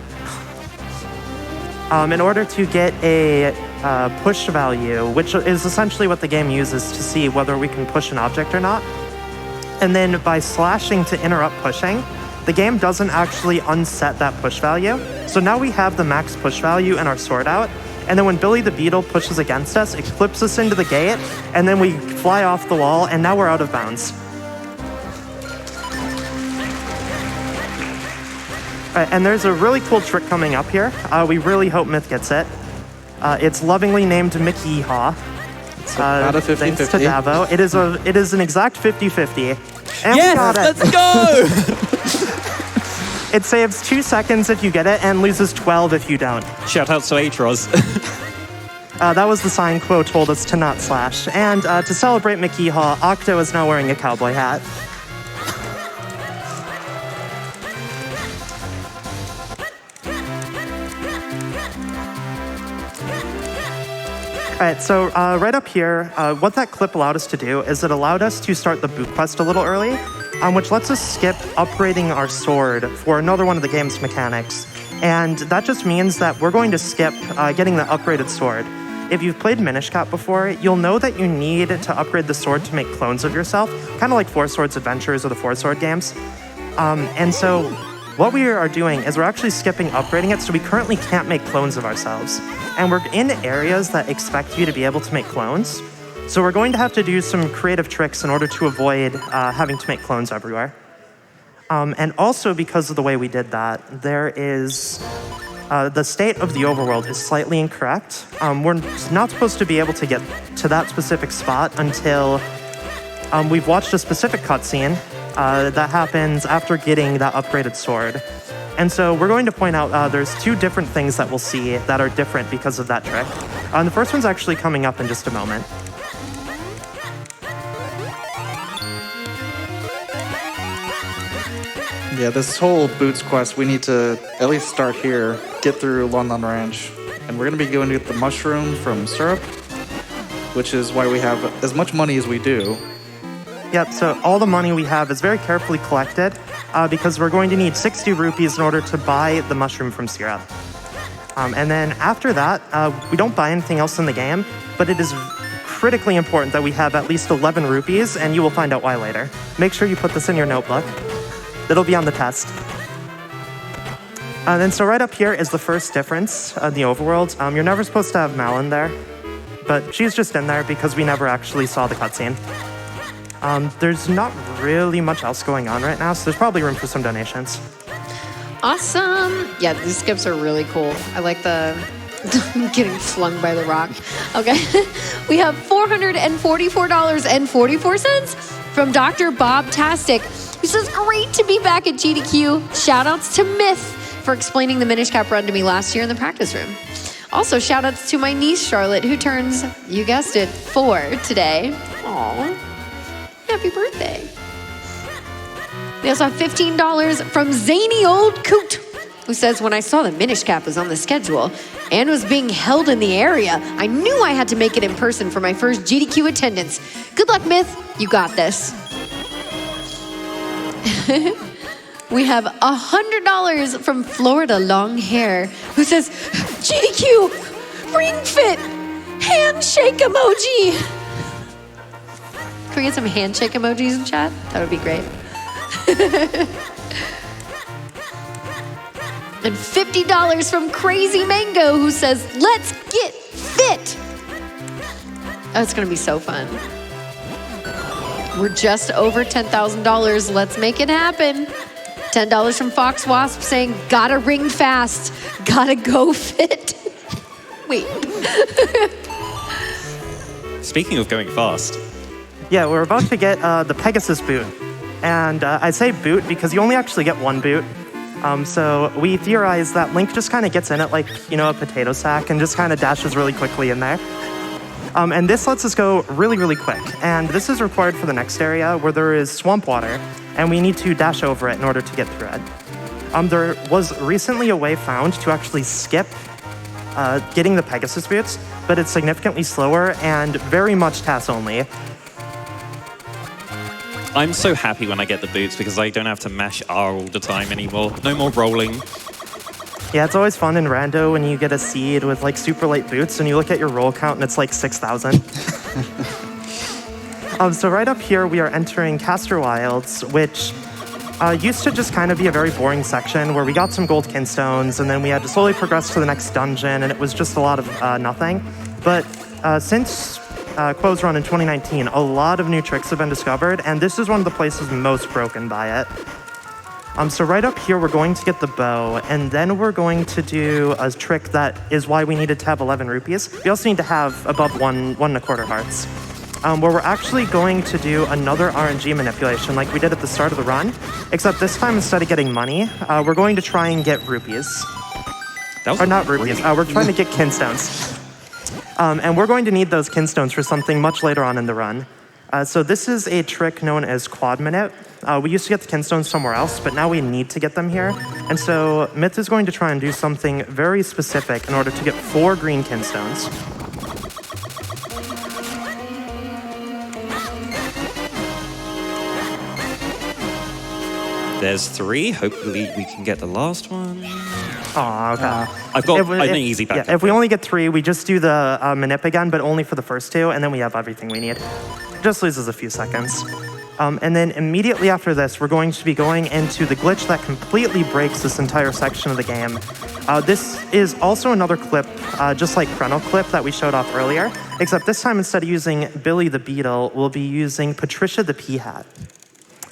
In order to get a push value, which is essentially what the game uses to see whether we can push an object or not. And then by slashing to interrupt pushing, the game doesn't actually unset that push value. So now we have the max push value in our sword out, and then when Billy the Beetle pushes against us, it clips us into the gate, and then we fly off the wall, and now we're out of bounds. All right, and there's a really cool trick coming up here. We really hope Myth gets it. It's lovingly named Mickey Haw. Not a 50-50. Thanks to Davo. It is an exact 50-50. And we got it. Let's go! It saves 2 seconds if you get it and loses 12 if you don't. Shout out to Atros. That was the sign Quo told us to not slash. And to celebrate Mickey Haw, Octo is now wearing a cowboy hat. All right, so right up here, what that clip allowed us to do is it allowed us to start the boot quest a little early, which lets us skip upgrading our sword for another one of the game's mechanics. And that just means that we're going to skip getting the upgraded sword. If you've played Minish Cap before, you'll know that you need to upgrade the sword to make clones of yourself, kind of like Four Swords Adventures or the Four Sword games. And so what we are doing is we're actually skipping upgrading it, so we currently can't make clones of ourselves. And we're in areas that expect you to be able to make clones. So we're going to have to do some creative tricks in order to avoid having to make clones everywhere. And also because of the way we did that, there is the state of the overworld is slightly incorrect. We're not supposed to be able to get to that specific spot until we've watched a specific cutscene that happens after getting that upgraded sword. And so we're going to point out there's 2 different things that we'll see that are different because of that trick. The first one's actually coming up in just a moment. Yeah, this whole Boots quest, we need to at least start here, get through London Ranch. And we're going to be going to get the mushroom from Syrup, which is why we have as much money as we do. Yep, so all the money we have is very carefully collected because we're going to need 60 rupees in order to buy the mushroom from Syrup. And then after that, we don't buy anything else in the game, but it is critically important that we have at least 11 rupees, and you will find out why later. Make sure you put this in your notebook. It'll be on the test. Then so right up here is the first difference in the overworld. You're never supposed to have Malin there, but she's just in there because we never actually saw the cutscene. There's not really much else going on right now, so there's probably room for some donations. Awesome. Yeah, these skips are really cool. I like the getting flung by the rock. Okay. We have $444.44 from Dr. Bob Tastic, who says, great to be back at GDQ. Shoutouts to Myth for explaining the Minish Cap run to me last year in the practice room. Also, shoutouts to my niece, Charlotte, who turns, you guessed it, 4 today. Aww. Happy birthday. We also have $15 from Zany Old Coot, who says, when I saw the Minish Cap was on the schedule and was being held in the area, I knew I had to make it in person for my first GDQ attendance. Good luck, Myth. You got this. We have $100 from Florida Long Hair, who says, GDQ, ring fit, handshake emoji. Can we get some handshake emojis in chat? That would be great. And $50 from Crazy Mango, who says, let's get fit. Oh, it's going to be so fun. We're just over $10,000. Let's make it happen. $10 from Fox Wasp saying, gotta ring fast, gotta go fit. Wait. Speaking of going fast. Yeah, we're about to get the Pegasus boot. And I say boot because you only actually get 1 boot. So we theorize that Link just kind of gets in it like, a potato sack and just kind of dashes really quickly in there. And this lets us go really, really quick. And this is required for the next area where there is swamp water, and we need to dash over it in order to get through it. There was recently a way found to actually skip getting the Pegasus boots, but it's significantly slower and very much TAS only. I'm so happy when I get the boots because I don't have to mash R all the time anymore. No more rolling. Yeah, it's always fun in Rando when you get a seed with like super late boots and you look at your roll count and it's like 6,000. So right up here we are entering Castor Wilds, which used to just kind of be a very boring section where we got some gold kinstones and then we had to slowly progress to the next dungeon, and it was just a lot of nothing. But since Quo's run in 2019, a lot of new tricks have been discovered, and this is one of the places most broken by it. So right up here, we're going to get the bow, and then we're going to do a trick that is why we needed to have 11 rupees. We also need to have above 1.25 hearts. Where we're actually going to do another RNG manipulation like we did at the start of the run, except this time instead of getting money, we're going to try and get rupees. Or not rupees, we're trying to get kinstones. And we're going to need those kinstones for something much later on in the run. So this is a trick known as quad minute. We used to get the kinstones somewhere else, but now we need to get them here. And so Myth is going to try and do something very specific in order to get 4 green kinstones. There's 3. Hopefully we can get the last one. Oh, okay. I've got an easy backup. Yeah, if we only get 3, we just do the manip again, but only for the first 2, and then we have everything we need. Just loses a few seconds. And then immediately after this, we're going to be going into the glitch that completely breaks this entire section of the game. This is also another clip, just like Chrono Clip that we showed off earlier, except this time instead of using Billy the Beetle, we'll be using Patricia the Peahat,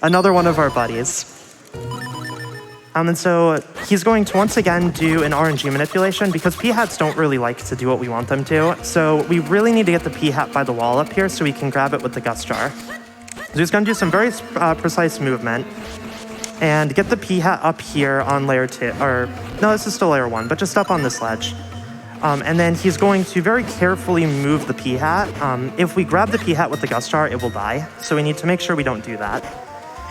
another one of our buddies. And so he's going to once again do an RNG manipulation because Peahats don't really like to do what we want them to. So we really need to get the Peahat by the wall up here so we can grab it with the Gust Jar. So he's going to do some very precise movement and get the Peahat up here on layer 2. Or, no, this is still layer 1, but just up on this ledge. And then he's going to very carefully move the Peahat. If we grab the Peahat with the Gust Jar, it will die. So we need to make sure we don't do that.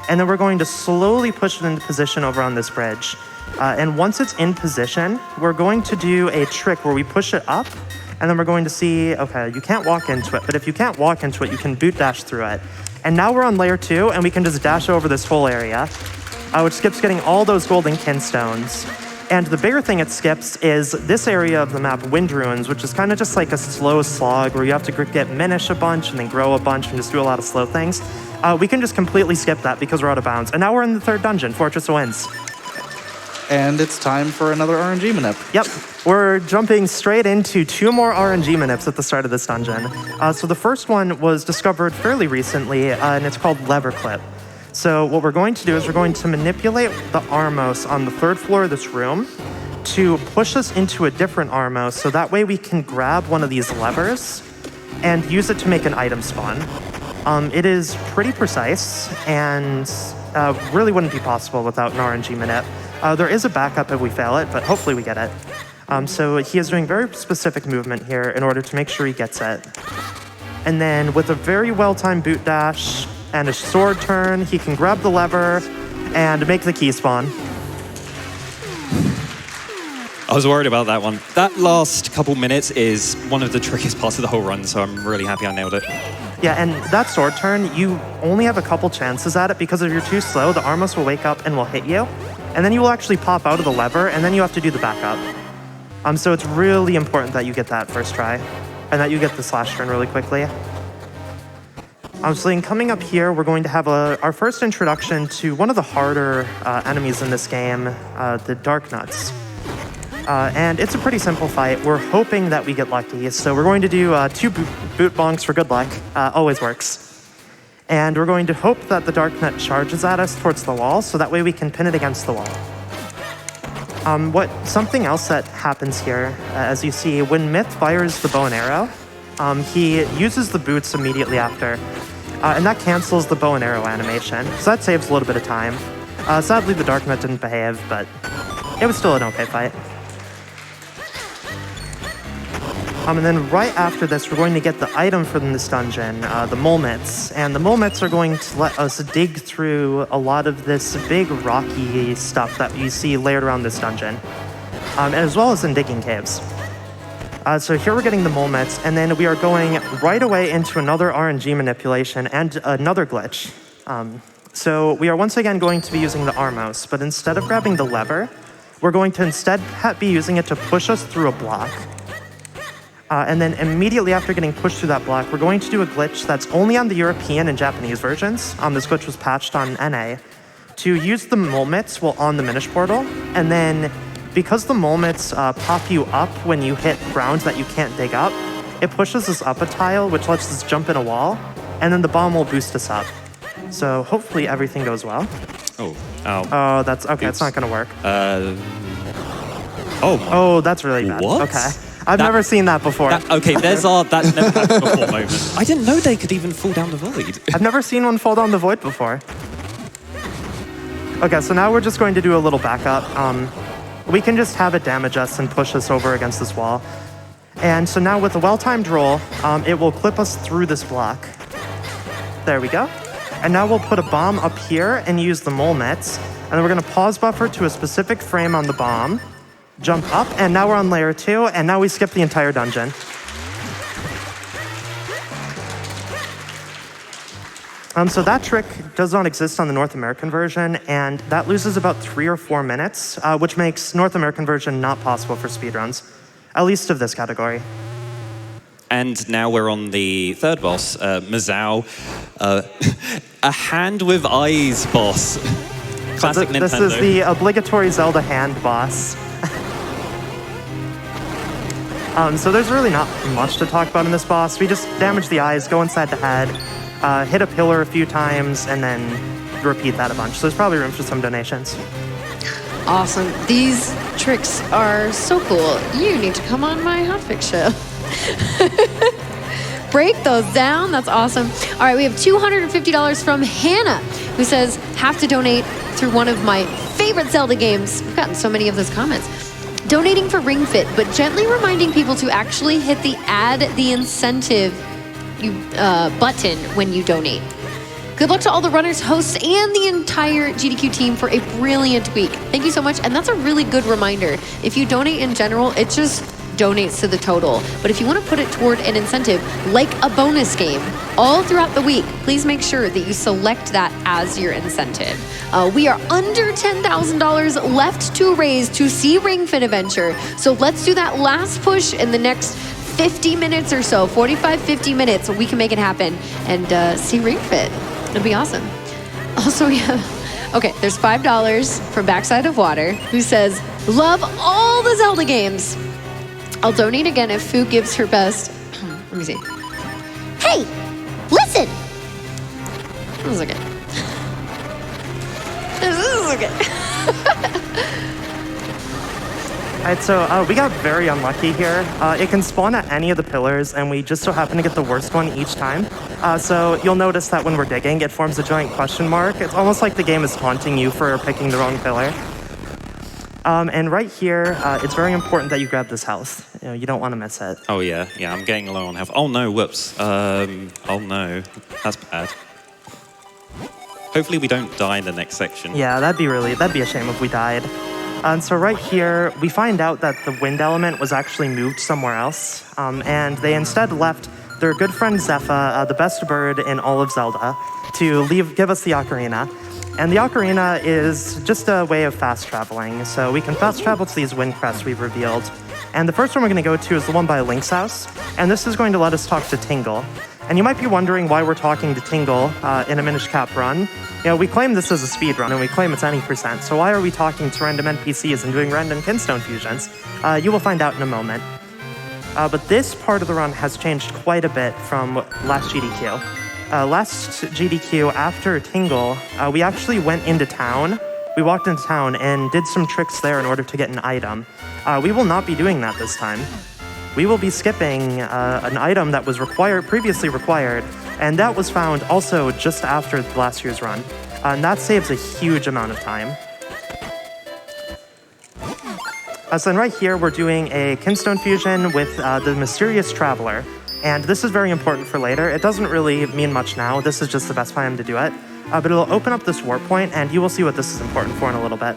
And then we're going to slowly push it into position over on this bridge. And once it's in position, we're going to do a trick where we push it up, and then we're going to see, okay, you can't walk into it, but if you can't walk into it, you can boot dash through it. And now we're on layer 2, and we can just dash over this whole area, which skips getting all those golden kinstones. And the bigger thing it skips is this area of the map, Wind Ruins, which is kind of just like a slow slog where you have to get Minish a bunch and then grow a bunch and just do a lot of slow things. We can just completely skip that because we're out of bounds. And now we're in the 3rd dungeon, Fortress of Winds. And it's time for another RNG manip. Yep, we're jumping straight into 2 more RNG manips at the start of this dungeon. So the first one was discovered fairly recently, and it's called Lever Clip. So what we're going to do is we're going to manipulate the Armos on the 3rd floor of this room to push us into a different Armos, so that way we can grab one of these levers and use it to make an item spawn. It is pretty precise and really wouldn't be possible without an RNG manip. There is a backup if we fail it, but hopefully we get it. So he is doing very specific movement here in order to make sure he gets it. And then with a very well-timed boot dash and a sword turn, he can grab the lever and make the key spawn. I was worried about that one. That last couple minutes is one of the trickiest parts of the whole run, so I'm really happy I nailed it. Yeah, and that sword turn, you only have a couple chances at it because if you're too slow, the Armos will wake up and will hit you. And then you will actually pop out of the lever, and then you have to do the backup. So it's really important that you get that first try, and that you get the slash turn really quickly. So then coming up here, we're going to have our first introduction to one of the harder enemies in this game, the Dark Nuts. And it's a pretty simple fight. We're hoping that we get lucky. So we're going to do 2 boot bonks for good luck. Always works. And we're going to hope that the Dark Nut charges at us towards the wall, so that way we can pin it against the wall. Something else that happens here, as you see, when Myth fires the bow and arrow, he uses the boots immediately after. And that cancels the bow and arrow animation. So that saves a little bit of time. Sadly, the Dark Nut didn't behave, but it was still an okay fight. And then right after this, we're going to get the item from this dungeon, the mole mitts. And the mole mitts are going to let us dig through a lot of this big rocky stuff that you see layered around this dungeon, as well as in digging caves. So here we're getting the mole mitts, and then we are going right away into another RNG manipulation and another glitch. So we are once again going to be using the Armos, but instead of grabbing the lever, we're going to instead be using it to push us through a block. And then immediately after getting pushed through that block, we're going to do a glitch that's only on the European and Japanese versions. This glitch was patched on NA, to use the mole mitts while on the Minish portal, and then because the mole mitts pop you up when you hit ground that you can't dig up, it pushes us up a tile, which lets us jump in a wall, and then the bomb will boost us up. So hopefully everything goes well. Oh, ow. Oh, that's okay. Oops. It's not gonna work. Oh, that's really bad. What? Okay, I've never seen that before. Okay, there's our that never happened before moment. I didn't know they could even fall down the void. I've never seen one fall down the void before. Okay, so now we're just going to do a little backup. We can just have it damage us and push us over against this wall. And so now with a well-timed roll, it will clip us through this block. There we go. And now we'll put a bomb up here and use the mole mitts. And then we're gonna pause buffer to a specific frame on the bomb, jump up, and now we're on layer 2, and now we skip the entire dungeon. So that trick does not exist on the North American version, and that loses about 3 or 4 minutes, which makes North American version not possible for speedruns, at least of this category. And now we're on the third boss, Mazao. A hand with eyes boss. Classic Nintendo. This is the obligatory Zelda hand boss. So there's really not much to talk about in this boss. We just damage the eyes, go inside the head, hit a pillar a few times, and then repeat that a bunch. So there's probably room for some donations. Awesome. These tricks are so cool. You need to come on my hotfix show. Break those down. That's awesome. All right, we have $250 from Hannah, who says, have to donate through one of my favorite Zelda games. We've gotten so many of those comments. Donating for Ring Fit, but gently reminding people to actually hit the add the incentive button when you donate. Good luck to all the runners, hosts, and the entire GDQ team for a brilliant week. Thank you so much. And that's a really good reminder. If you donate in general, it just donates to the total. But if you want to put it toward an incentive, like a bonus game, all throughout the week, please make sure that you select that as your incentive. We are under $10,000 left to raise to see Ring Fit Adventure. So let's do that last push in the next 50 minutes or so, 45, 50 minutes, so we can make it happen and see Ring Fit. It'll be awesome. Also, we have, okay, there's $5 from Backside of Water, who says, love all the Zelda games. I'll donate again if Fu gives her best. Let me see. Hey, listen. This is okay. This is okay. All right, so we got very unlucky here. It can spawn at any of the pillars, and we just so happen to get the worst one each time. So you'll notice that when we're digging, it forms a giant question mark. It's almost like the game is taunting you for picking the wrong pillar. And right here, it's very important that you grab this health. You don't want to miss it. Oh yeah, I'm getting low on health. Oh no, whoops. Oh no, that's bad. Hopefully we don't die in the next section. Yeah, that'd be a shame if we died. And so right here, we find out that the wind element was actually moved somewhere else, and they instead left their good friend Zepha, the best bird in all of Zelda, to give us the ocarina. And the ocarina is just a way of fast traveling, so we can fast travel to these wind crests we've revealed. And the first one we're going to go to is the one by Link's house, and this is going to let us talk to Tingle. And you might be wondering why we're talking to Tingle in a Minish Cap run. We claim this is a speed run, and we claim it's any percent, so why are we talking to random NPCs and doing random kinstone fusions? You will find out in a moment. But this part of the run has changed quite a bit from last GDQ. Last GDQ, after Tingle, we actually went into town. We walked into town and did some tricks there in order to get an item. We will not be doing that this time. We will be skipping an item that was previously required, and that was found also just after last year's run. And that saves a huge amount of time. So then right here, we're doing a kinstone fusion with the Mysterious Traveler. And this is very important for later. It doesn't really mean much now. This is just the best time to do it. But it'll open up this warp point, and you will see what this is important for in a little bit.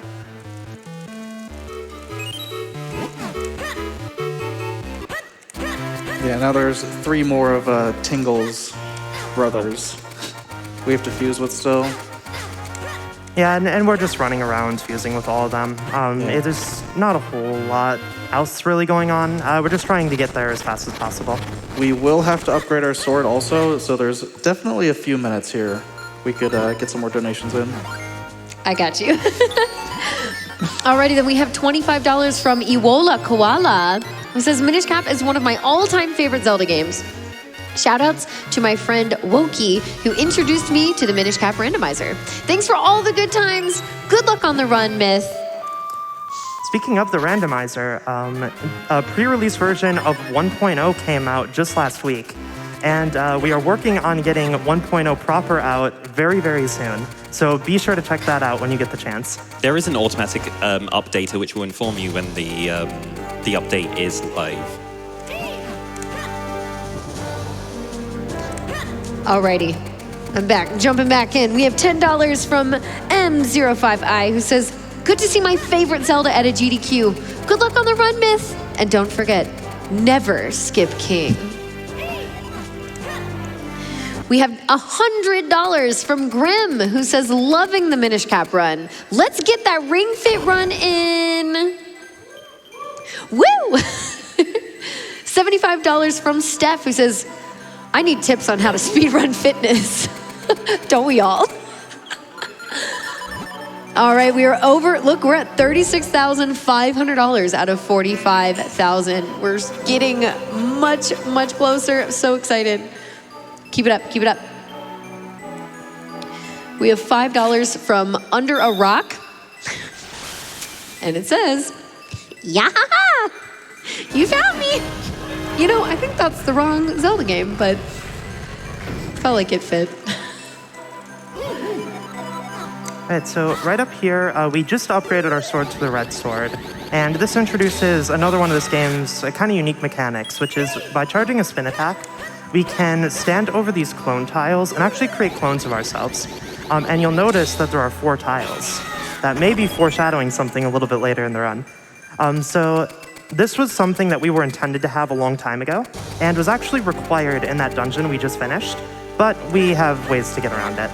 Yeah, now there's 3 more of Tingle's brothers we have to fuse with still. Yeah, and we're just running around fusing with all of them. There's not a whole lot else really going on. We're just trying to get there as fast as possible. We will have to upgrade our sword also, so there's definitely a few minutes here. We could get some more donations in. I got you. Alrighty, then we have $25 from Iwola Koala, who says, Minish Cap is one of my all-time favorite Zelda games. Shoutouts to my friend Woki, who introduced me to the Minish Cap randomizer. Thanks for all the good times. Good luck on the run, Myth. Speaking of the randomizer, a pre-release version of 1.0 came out just last week. And we are working on getting 1.0 proper out very, very soon. So be sure to check that out when you get the chance. There is an automatic updater which will inform you when the update is live. Alrighty, I'm back, jumping back in. We have $10 from M05I, who says, good to see my favorite Zelda at a GDQ. Good luck on the run, Myth. And don't forget, never skip King. We have $100 from Grim, who says, loving the Minish Cap run. Let's get that Ring Fit run in. Woo! $75 from Steph, who says, I need tips on how to speedrun fitness. Don't we all? All right, we are over. Look, we're at $36,500 out of $45,000. We're getting much, much closer. I'm so excited. Keep it up, keep it up. We have $5 from Under a Rock. And it says, yeah, you found me. You know, I think that's the wrong Zelda game, but felt like it fit. All right, so right up here, we just upgraded our sword to the red sword. And this introduces another one of this game's kind of unique mechanics, which is by charging a spin attack, we can stand over these clone tiles and actually create clones of ourselves. And you'll notice that there are 4 tiles. That may be foreshadowing something a little bit later in the run. So this was something that we were intended to have a long time ago, and was actually required in that dungeon we just finished, but we have ways to get around it.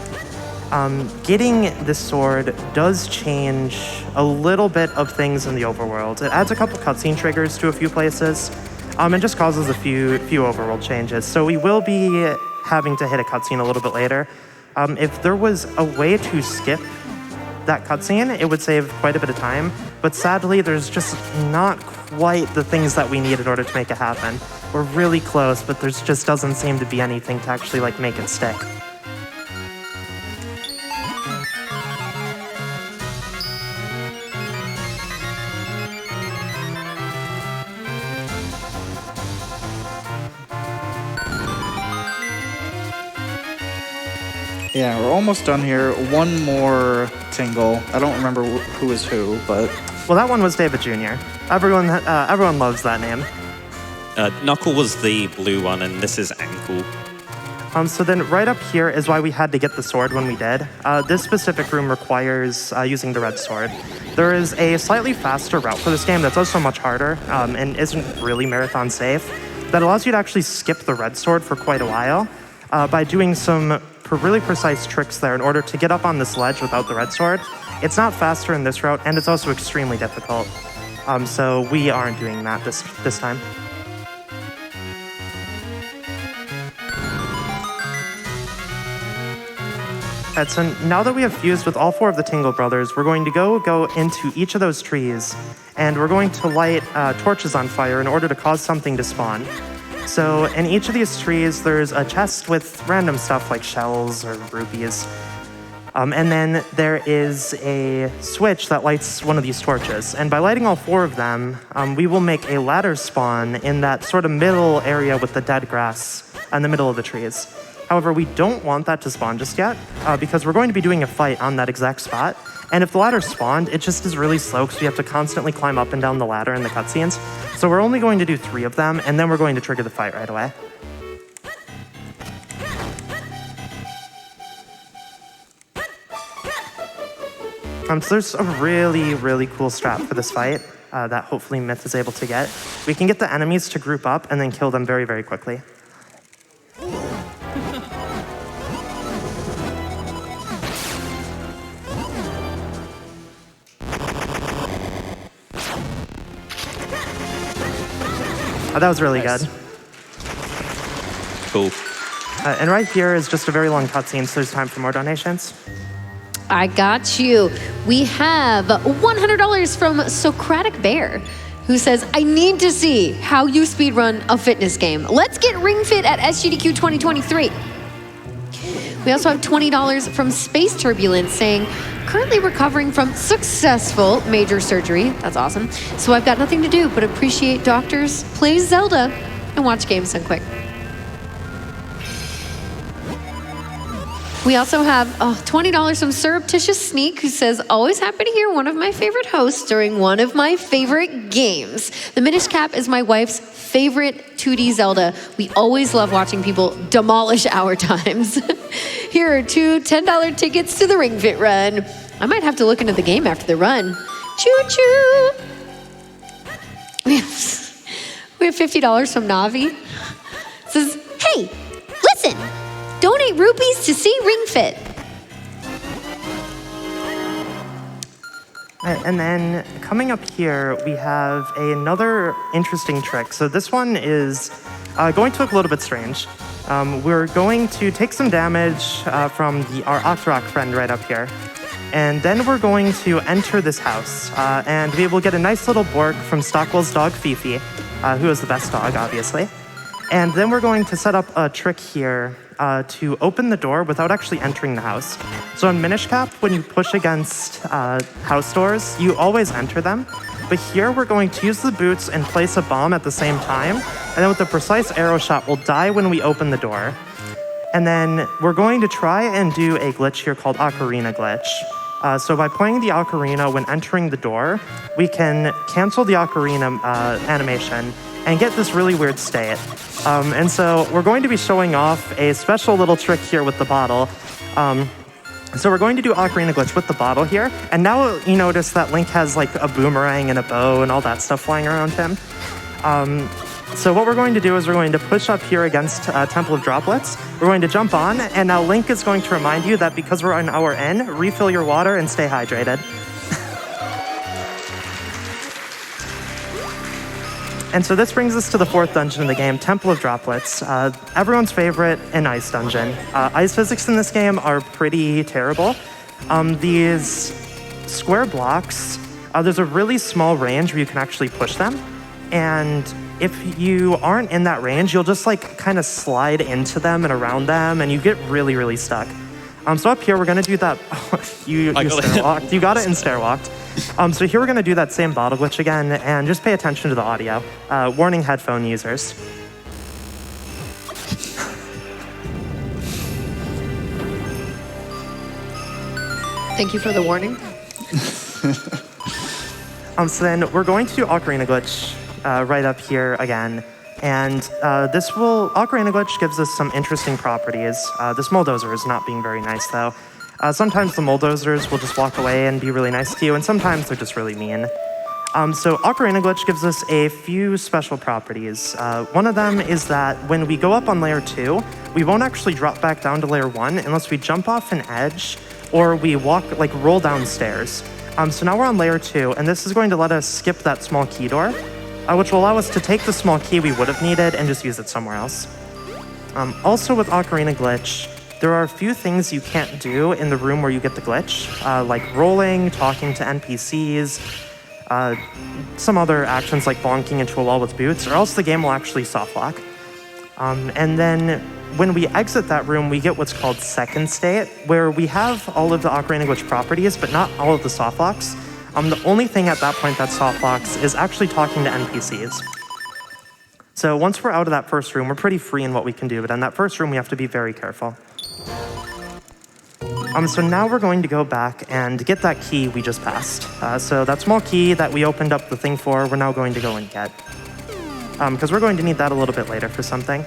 Getting this sword does change a little bit of things in the overworld. It adds a couple cutscene triggers to a few places, and just causes a few overworld changes. So we will be having to hit a cutscene a little bit later. If there was a way to skip that cutscene, it would save quite a bit of time, but sadly, there's just not quite the things that we need in order to make it happen. We're really close, but there just doesn't seem to be anything to actually make it stick. Yeah, we're almost done here. One more tingle. I don't remember who is who, but... Well, that one was David Jr. Everyone loves that name. Knuckle was the blue one, and this is Ankle. So then right up here is why we had to get the sword when we did. This specific room requires using the red sword. There is a slightly faster route for this game that's also much harder and isn't really marathon safe that allows you to actually skip the red sword for quite a while by doing some really precise tricks there in order to get up on this ledge without the red sword. It's not faster in this route, and it's also extremely difficult. So we aren't doing that this time. Alright, so now that we have fused with all 4 of the Tingle Brothers, we're going to go into each of those trees, and we're going to light torches on fire in order to cause something to spawn. So in each of these trees, there's a chest with random stuff like shells or rupees. And then there is a switch that lights one of these torches. And by lighting all 4 of them, we will make a ladder spawn in that sort of middle area with the dead grass in the middle of the trees. However, we don't want that to spawn just yet, because we're going to be doing a fight on that exact spot. And if the ladder spawned, it just is really slow because we have to constantly climb up and down the ladder in the cutscenes. So we're only going to do 3 of them, and then we're going to trigger the fight right away. So there's a really, really cool strat for this fight that hopefully Myth is able to get. We can get the enemies to group up and then kill them very, very quickly. Oh, that was really good. Cool. And right here is just a very long cutscene, so there's time for more donations. I got you. We have $100 from Socratic Bear, who says, I need to see how you speedrun a fitness game. Let's get Ring Fit at SGDQ 2023. We also have $20 from Space Turbulence saying, currently recovering from successful major surgery. That's awesome. So I've got nothing to do but appreciate doctors, play Zelda, and watch games done quick. We also have $20 from Surreptitious Sneak, who says, always happy to hear one of my favorite hosts during one of my favorite games. The Minish Cap is my wife's favorite 2D Zelda. We always love watching people demolish our times. Here are two $10 tickets to the Ring Fit run. I might have to look into the game after the run. Choo-choo! We have $50 from Navi. It says, hey, listen! Donate rupees to see Ring Fit. And then coming up here, we have another interesting trick. So this one is going to look a little bit strange. We're going to take some damage from our Octorok friend right up here. And then we're going to enter this house. And we will get a nice little bork from Stockwell's dog, Fifi, who is the best dog, obviously. And then we're going to set up a trick here to open the door without actually entering the house. So in Minish Cap, when you push against house doors, you always enter them. But here we're going to use the boots and place a bomb at the same time. And then with the precise arrow shot, we'll die when we open the door. And then we're going to try and do a glitch here called Ocarina Glitch. So by playing the ocarina when entering the door, we can cancel the ocarina animation and get this really weird state. And so we're going to be showing off a special little trick here with the bottle. So we're going to do Ocarina Glitch with the bottle here. And now you notice that Link has like a boomerang and a bow and all that stuff flying around him. So what we're going to do is we're going to push up here against Temple of Droplets. We're going to jump on, and now Link is going to remind you that because we're an hour in, refill your water and stay hydrated. And so this brings us to the fourth dungeon in the game, Temple of Droplets. Everyone's favorite, an ice dungeon. Ice physics in this game are pretty terrible. These square blocks, there's a really small range where you can actually push them. And if you aren't in that range, you'll just like kind of slide into them and around them, and you get really, really stuck. So up here, we're gonna do that. You stair-walked. You got it and stair-walked. So here we're gonna do that same bottle glitch again, and just pay attention to the audio. Warning headphone users. Thank you for the warning. So then we're going to do Ocarina Glitch right up here again. And Ocarina Glitch gives us some interesting properties. This Moldozer is not being very nice though. Sometimes the Moldozers will just walk away and be really nice to you, and sometimes they're just really mean. So Ocarina Glitch gives us a few special properties. One of them is that when we go up on layer 2, we won't actually drop back down to layer 1 unless we jump off an edge or we roll downstairs. So now we're on layer 2, and this is going to let us skip that small key door, which will allow us to take the small key we would have needed and just use it somewhere else. Also with Ocarina Glitch, there are a few things you can't do in the room where you get the glitch, like rolling, talking to NPCs, some other actions like bonking into a wall with boots, or else the game will actually soft lock. And then when we exit that room, we get what's called second state, where we have all of the Ocarina Glitch properties, but not all of the soft locks. The only thing at that point that soft locks is actually talking to NPCs. So once we're out of that first room, we're pretty free in what we can do, but in that first room, we have to be very careful. So now we're going to go back and get that key we just passed. So that small key that we opened up the thing for, we're now going to go and get. Because we're going to need that a little bit later for something.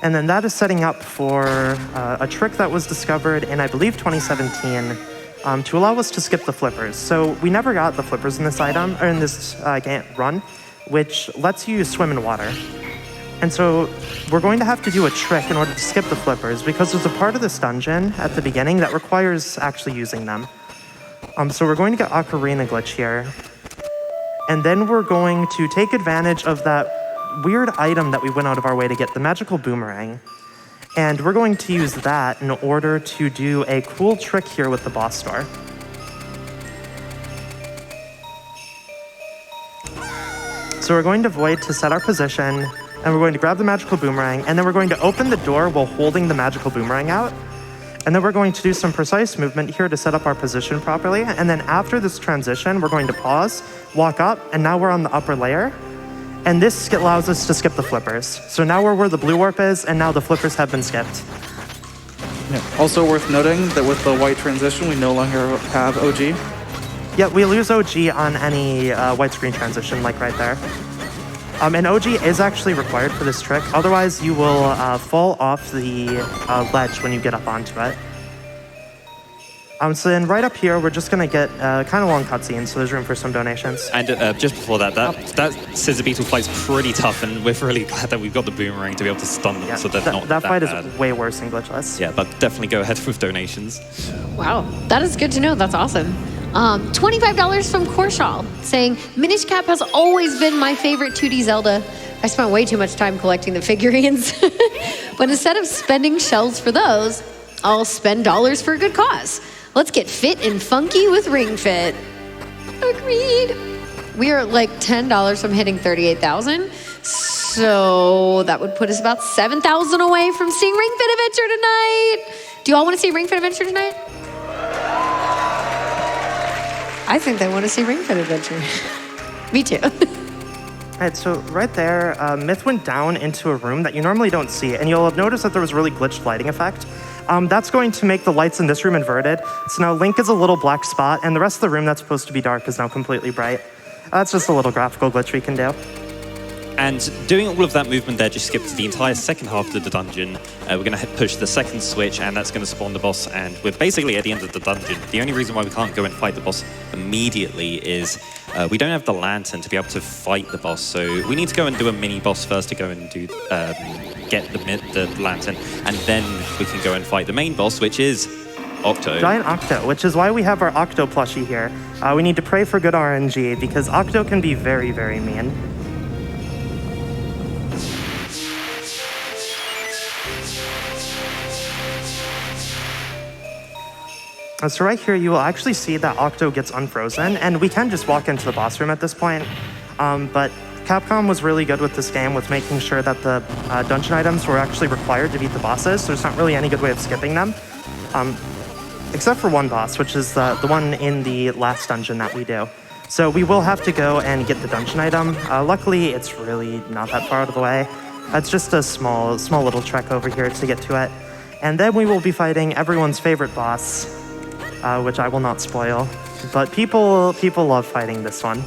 And then that is setting up for a trick that was discovered in, I believe, 2017 to allow us to skip the flippers. So we never got the flippers in this item, or in this run, which lets you swim in water. And so we're going to have to do a trick in order to skip the flippers, because there's a part of this dungeon at the beginning that requires actually using them. So we're going to get Ocarina Glitch here. And then we're going to take advantage of that weird item that we went out of our way to get, the magical boomerang. And we're going to use that in order to do a cool trick here with the boss door. So we're going to void to set our position, and we're going to grab the magical boomerang, and then we're going to open the door while holding the magical boomerang out. And then we're going to do some precise movement here to set up our position properly. And then after this transition, we're going to pause, walk up, and now we're on the upper layer. And this allows us to skip the flippers. So now we're where the blue warp is, and now the flippers have been skipped. Yeah. Also worth noting that with the white transition, we no longer have OG. Yeah, we lose OG on any white screen transition, like right there. And OG is actually required for this trick. Otherwise, you will fall off the ledge when you get up onto it. So then right up here, we're just going to get kind of long cutscenes, so there's room for some donations. And just before that scissor beetle fight's pretty tough, and we're really glad that we've got the boomerang to be able to stun them, Yeah, so they're not that fight bad. is way worse than glitchless. Yeah, but definitely go ahead with donations. Wow, that is good to know. That's awesome. $25 from Korshal saying, Minish Cap has always been my favorite 2D Zelda. I spent way too much time collecting the figurines. But instead of spending shells for those, I'll spend dollars for a good cause. Let's get fit and funky with Ring Fit. Agreed. We are like $10 from hitting 38,000. So that would put us about 7,000 away from seeing Ring Fit Adventure tonight. Do you all want to see Ring Fit Adventure tonight? I think they want to see Ring Fit Adventure. Me too. All right, so right there, Myth went down into a room that you normally don't see, and you'll have noticed that there was a really glitched lighting effect. That's going to make the lights in this room inverted. So now Link is a little black spot, and the rest of the room that's supposed to be dark is now completely bright. That's just a little graphical glitch we can do. And doing all of that movement there just skips the entire second half of the dungeon. We're going to push the second switch, and that's going to spawn the boss, and we're basically at the end of the dungeon. The only reason why we can't go and fight the boss immediately is we don't have the lantern to be able to fight the boss, so we need to go and do a mini-boss first to go and do get the lantern, and then we can go and fight the main boss, which is Octo. Giant Octo, which is why we have our Octo plushie here. We need to pray for good RNG, because Octo can be very, very mean. So right here, you will actually see that Octo gets unfrozen, and we can just walk into the boss room at this point. But Capcom was really good with this game with making sure that the dungeon items were actually required to beat the bosses, so there's not really any good way of skipping them. Except for one boss, which is the one in the last dungeon that we do. So we will have to go and get the dungeon item. Luckily, it's really not that far out of the way. It's just a small little trek over here to get to it. And then we will be fighting everyone's favorite boss, which I will not spoil. But people love fighting this one.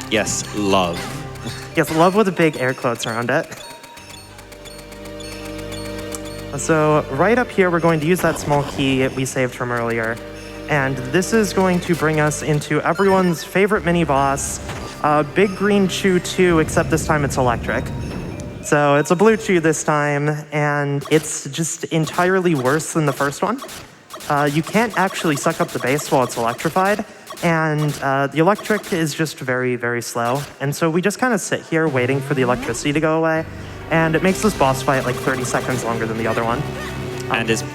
Yes, love. Yes, love with a big air quotes around it. So right up here, we're going to use that small key we saved from earlier. And this is going to bring us into everyone's favorite mini-boss, Big Green Chew 2, except this time it's electric. So it's a blue chew this time, and it's just entirely worse than the first one. You can't actually suck up the base while it's electrified, and the electric is just very, very slow. And so we just kind of sit here waiting for the electricity to go away, and it makes this boss fight like 30 seconds longer than the other one. And it's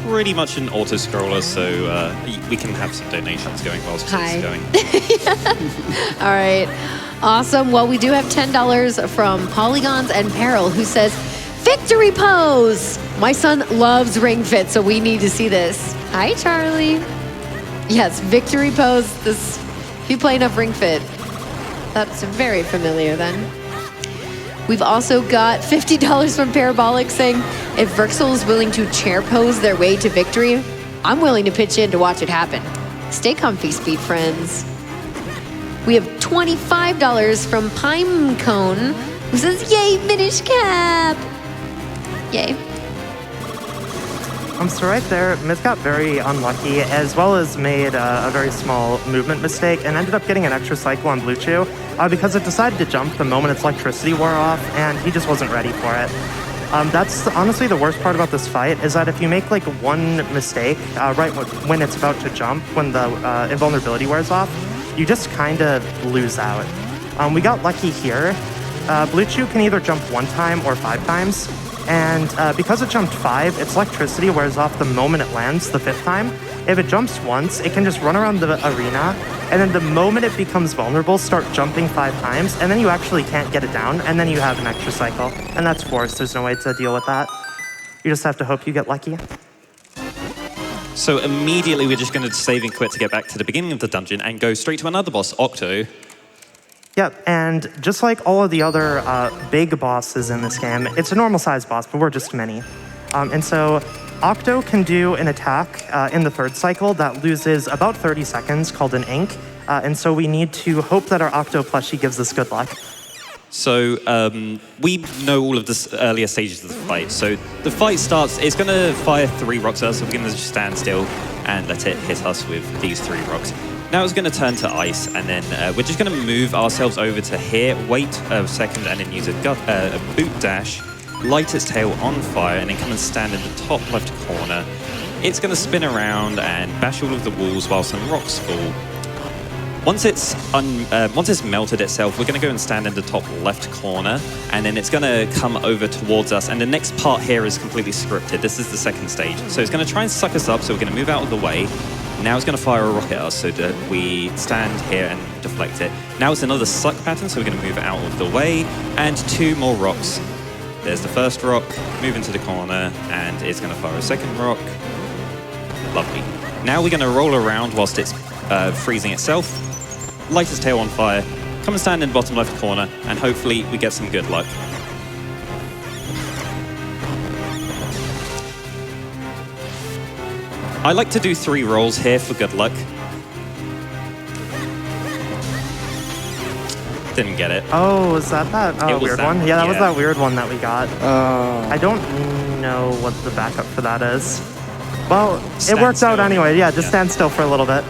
pretty much an auto-scroller, so we can have some donations going whilst it's going. All right. Awesome. Well, we do have $10 from Polygons and Peril, who says, Victory pose! My son loves Ring Fit, so we need to see this. Hi, Charlie. Yes, victory pose. This, if you play enough Ring Fit, that's very familiar then. We've also got $50 from Parabolic saying, if Verxel is willing to chair pose their way to victory, I'm willing to pitch in to watch it happen. Stay comfy, speed friends. We have $25 from Pinecone, who says, yay, Minish Cap! Yay. So right there, Myth got very unlucky, as well as made a very small movement mistake, and ended up getting an extra cycle on Blue Chew, because it decided to jump the moment its electricity wore off, and he just wasn't ready for it. That's honestly the worst part about this fight, is that if you make like one mistake right when it's about to jump, when the invulnerability wears off, you just kind of lose out. We got lucky here. Blue Chew can either jump 1 time or 5 times. And because it jumped 5, its electricity wears off the moment it lands the 5th time. If it jumps once, it can just run around the arena, and then the moment it becomes vulnerable, start jumping 5 times, and then you actually can't get it down, and then you have an extra cycle. And that's forced. There's no way to deal with that. You just have to hope you get lucky. So immediately we're just going to save and quit to get back to the beginning of the dungeon and go straight to another boss, Octo. Yep, and just like all of the other big bosses in this game, it's a normal-sized boss, but we're just mini. And so Octo can do an attack in the 3rd cycle that loses about 30 seconds called an ink, and so we need to hope that our Octo plushie gives us good luck. So we know all of the earlier stages of the fight. So the fight starts, it's going to fire 3 rocks at us, so we're going to just stand still and let it hit us with these 3 rocks. Now it's going to turn to ice, and then we're just going to move ourselves over to here, wait a second, and then use a boot dash, light its tail on fire, and then come and stand in the top left corner. It's going to spin around and bash all of the walls while some rocks fall. Once it's melted itself, we're going to go and stand in the top left corner, and then it's going to come over towards us, and the next part here is completely scripted. This is the 2nd stage. So it's going to try and suck us up, so we're going to move out of the way. Now it's going to fire a rocket at us so that we stand here and deflect it. Now it's another suck pattern, so we're going to move out of the way, and 2 more rocks. There's the first rock, move into the corner, and it's going to fire a 2nd rock. Lovely. Now we're going to roll around whilst it's freezing itself. Light its tail on fire, come and stand in the bottom left corner, and hopefully we get some good luck. I like to do 3 rolls here for good luck. Didn't get it. Oh, was that weird one? Yeah, that was that weird one that we got. I don't know what the backup for that is. Well, it worked out anyway. Yeah, just stand still for a little bit.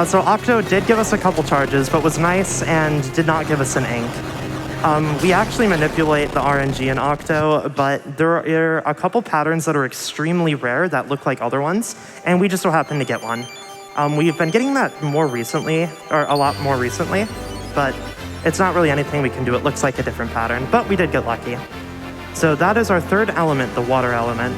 So Octo did give us a couple charges, but was nice and did not give us an ink. We actually manipulate the RNG in Octo, but there are a couple patterns that are extremely rare that look like other ones, and we just so happen to get one. We've been getting that more recently, or a lot more recently, but it's not really anything we can do. It looks like a different pattern, but we did get lucky. So that is our 3rd element, the water element.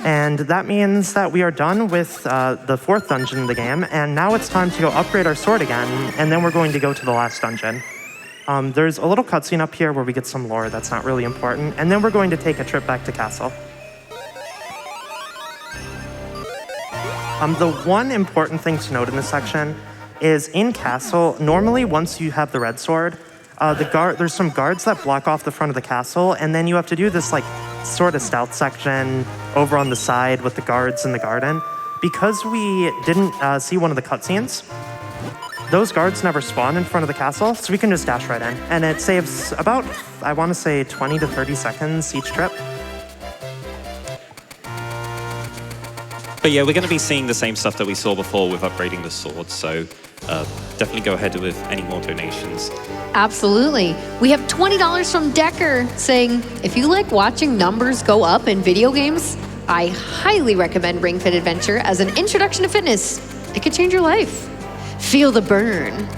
And that means that we are done with the 4th dungeon in the game, and now it's time to go upgrade our sword again, and then we're going to go to the last dungeon. There's a little cutscene up here where we get some lore that's not really important, and then we're going to take a trip back to Castle. The one important thing to note in this section is in Castle, normally once you have the red sword, there's some guards that block off the front of the castle, and then you have to do this like sort of stealth section over on the side with the guards in the garden. Because we didn't see one of the cutscenes, those guards never spawn in front of the castle, so we can just dash right in. And it saves about, I want to say, 20 to 30 seconds each trip. But yeah, we're going to be seeing the same stuff that we saw before with upgrading the sword, so definitely go ahead with any more donations. Absolutely. We have $20 from Decker saying, if you like watching numbers go up in video games, I highly recommend Ring Fit Adventure as an introduction to fitness. It could change your life. Feel the burn.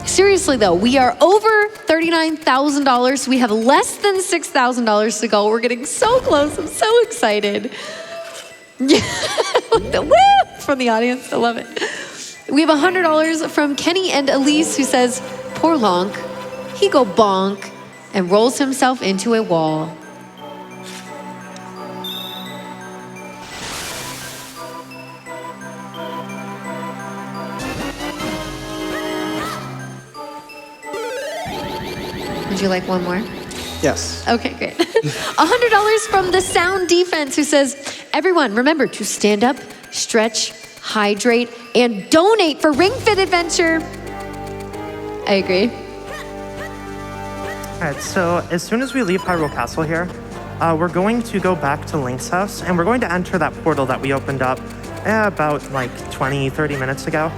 Seriously though, we are over $39,000. We have less than $6,000 to go. We're getting so close. I'm so excited. The woo from the audience. I love it. We have $100 from Kenny and Elise, who says, poor Lonk, he go bonk, and rolls himself into a wall. Would you like one more? Yes. Okay, great. $100 from the Sound Defense, who says, everyone, remember to stand up, stretch, hydrate, and donate for Ring Fit Adventure. I agree. All right, so as soon as we leave Hyrule Castle here, we're going to go back to Link's house, and we're going to enter that portal that we opened up about like 20, 30 minutes ago.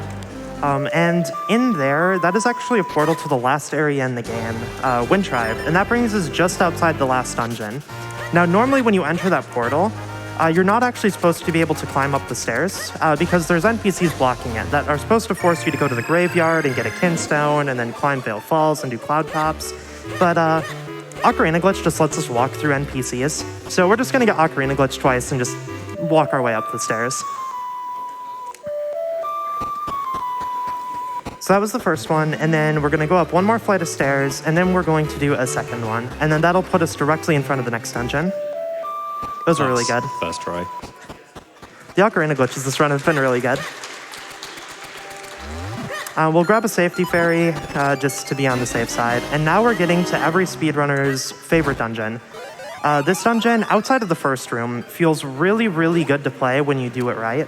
And in there, that is actually a portal to the last area in the game, Wind Tribe, and that brings us just outside the last dungeon. Now, normally when you enter that portal, you're not actually supposed to be able to climb up the stairs because there's NPCs blocking it that are supposed to force you to go to the graveyard and get a kinstone and then climb Vale Falls and do cloud tops. But Ocarina Glitch just lets us walk through NPCs. So we're just gonna get Ocarina Glitch twice and just walk our way up the stairs. So that was the first one, and then we're gonna go up one more flight of stairs, and then we're going to do a second one. And then that'll put us directly in front of the next dungeon. Those are really good. First try. The Ocarina Glitches this run have been really good. We'll grab a safety fairy just to be on the safe side. And now we're getting to every speedrunner's favorite dungeon. This dungeon, outside of the first room, feels really, really good to play when you do it right.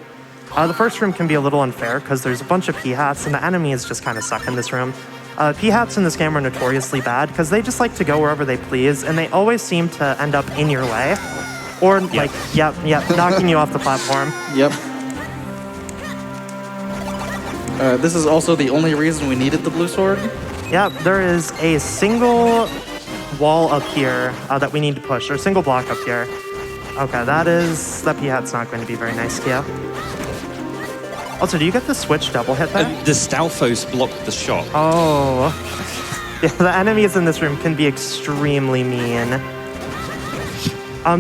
The first room can be a little unfair because there's a bunch of P-hats and the enemies just kind of suck in this room. P-hats in this game are notoriously bad because they just like to go wherever they please and they always seem to end up in your way. Or like, yep, knocking you off the platform. Yep. This is also the only reason we needed the blue sword. Yep, there is a single wall up here that we need to push, or a single block up here. Okay, that P-hat's not going to be very nice to you. Also, do you get the switch double hit there? The Stalfos blocked the shot. Oh. Yeah, the enemies in this room can be extremely mean.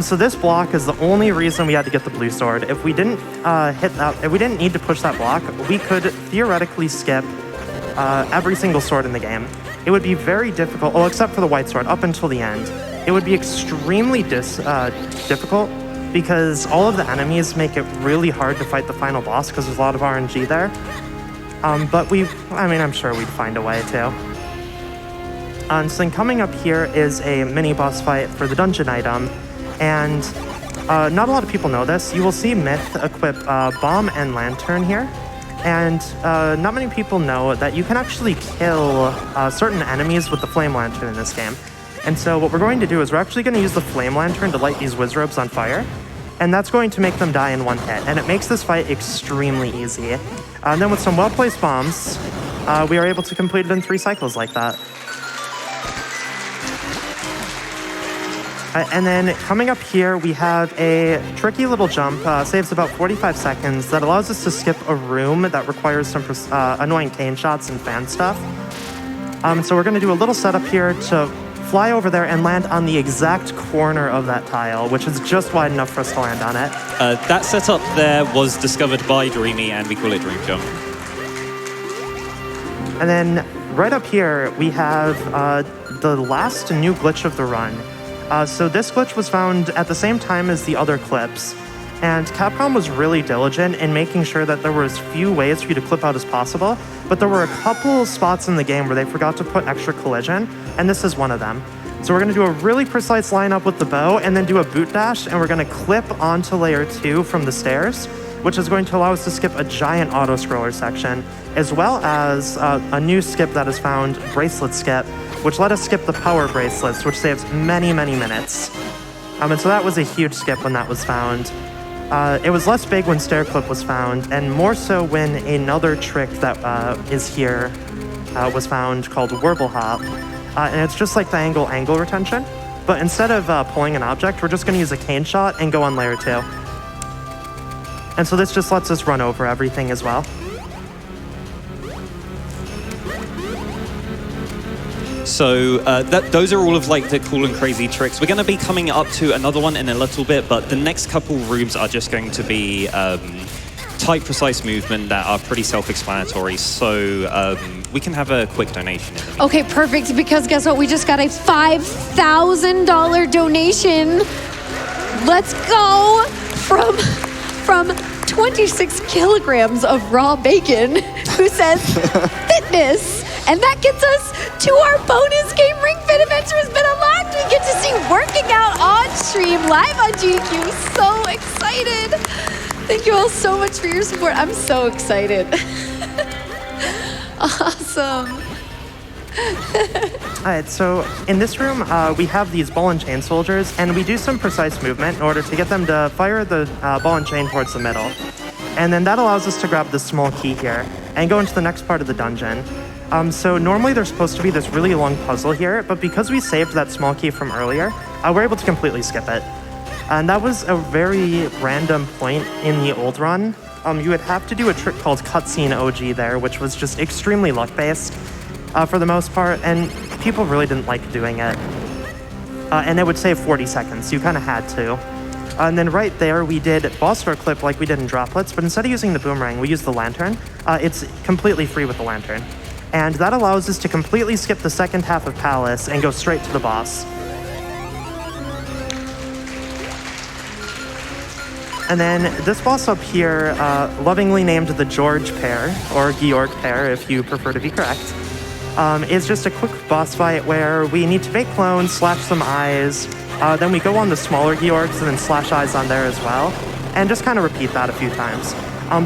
So this block is the only reason we had to get the blue sword. If we didn't if we didn't need to push that block, we could theoretically skip every single sword in the game. It would be very difficult, well, except for the white sword, up until the end. It would be extremely difficult because all of the enemies make it really hard to fight the final boss because there's a lot of RNG there. But I'm sure we'd find a way to. So then coming up here is a mini boss fight for the dungeon item. And not a lot of people know this. You will see Myth equip Bomb and Lantern here. And not many people know that you can actually kill certain enemies with the Flame Lantern in this game. And so what we're going to do is we're actually going to use the Flame Lantern to light these Wizrobes on fire. And that's going to make them die in one hit. And it makes this fight extremely easy. And then with some well-placed bombs, we are able to complete it in 3 cycles like that. And then coming up here, we have a tricky little jump, saves about 45 seconds, that allows us to skip a room that requires some annoying cane shots and fan stuff. So we're going to do a little setup here to fly over there and land on the exact corner of that tile, which is just wide enough for us to land on it. That setup there was discovered by Dreamie, and we call it Dream Jump. And then right up here, we have the last new glitch of the run. So this glitch was found at the same time as the other clips, and Capcom was really diligent in making sure that there were as few ways for you to clip out as possible, but there were a couple spots in the game where they forgot to put extra collision, and this is one of them. So we're going to do a really precise lineup with the bow, and then do a boot dash, and we're going to clip onto layer 2 from the stairs, which is going to allow us to skip a giant auto-scroller section, as well as a new skip that is found, Bracelet Skip, which let us skip the power bracelets, which saves many, many minutes. And so that was a huge skip when that was found. It was less big when Stair Clip was found, and more so when another trick that is here was found called Warble Hop. And it's just like the angle retention, but instead of pulling an object, we're just going to use a cane shot and go on layer 2. And so this just lets us run over everything as well. So those are all of like the cool and crazy tricks. We're going to be coming up to another one in a little bit, but the next couple rooms are just going to be tight, precise movement that are pretty self-explanatory. So we can have a quick donation in the meantime. Okay, perfect, because guess what? We just got a $5,000 donation. Let's go from 26 kilograms of raw bacon, who says fitness. And that gets us to our bonus game. Ring Fit Adventure has been unlocked. We get to see working out on stream, live on GQ. So excited. Thank you all so much for your support. I'm so excited. Awesome. All right, so in this room, we have these ball and chain soldiers, and we do some precise movement in order to get them to fire the ball and chain towards the middle. And then that allows us to grab this small key here and go into the next part of the dungeon. So normally there's supposed to be this really long puzzle here, but because we saved that small key from earlier, we're able to completely skip it. And that was a very random point in the old run. You would have to do a trick called Cutscene OG there, which was just extremely luck-based for the most part, and people really didn't like doing it. and it would save 40 seconds. You kind of had to. And then right there, we did boss door clip like we did in droplets, but instead of using the boomerang, we used the lantern. It's completely free with the lantern. And that allows us to completely skip the second half of Palace and go straight to the boss. And then this boss up here, lovingly named the George pair, or Georg pair if you prefer to be correct, is just a quick boss fight where we need to make clones, slash some eyes, then we go on the smaller Georgs and then slash eyes on there as well, and just kind of repeat that a few times.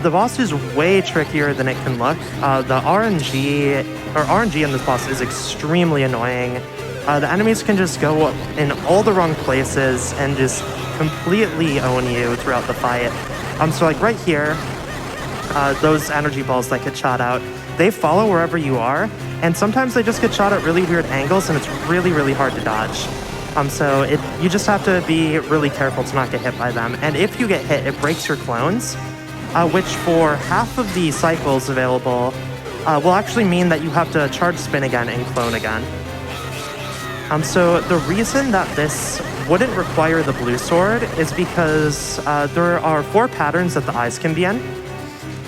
The boss is way trickier than it can look. The RNG in this boss is extremely annoying. The enemies can just go in all the wrong places and just completely own you throughout the fight. So like right here, those energy balls that get shot out, they follow wherever you are, and sometimes they just get shot at really weird angles, and it's really, really hard to dodge. So you just have to be really careful to not get hit by them. And if you get hit, it breaks your clones, which for half of the cycles available will actually mean that you have to charge spin again and clone again. So the reason that this wouldn't require the blue sword is because there are 4 patterns that the eyes can be in,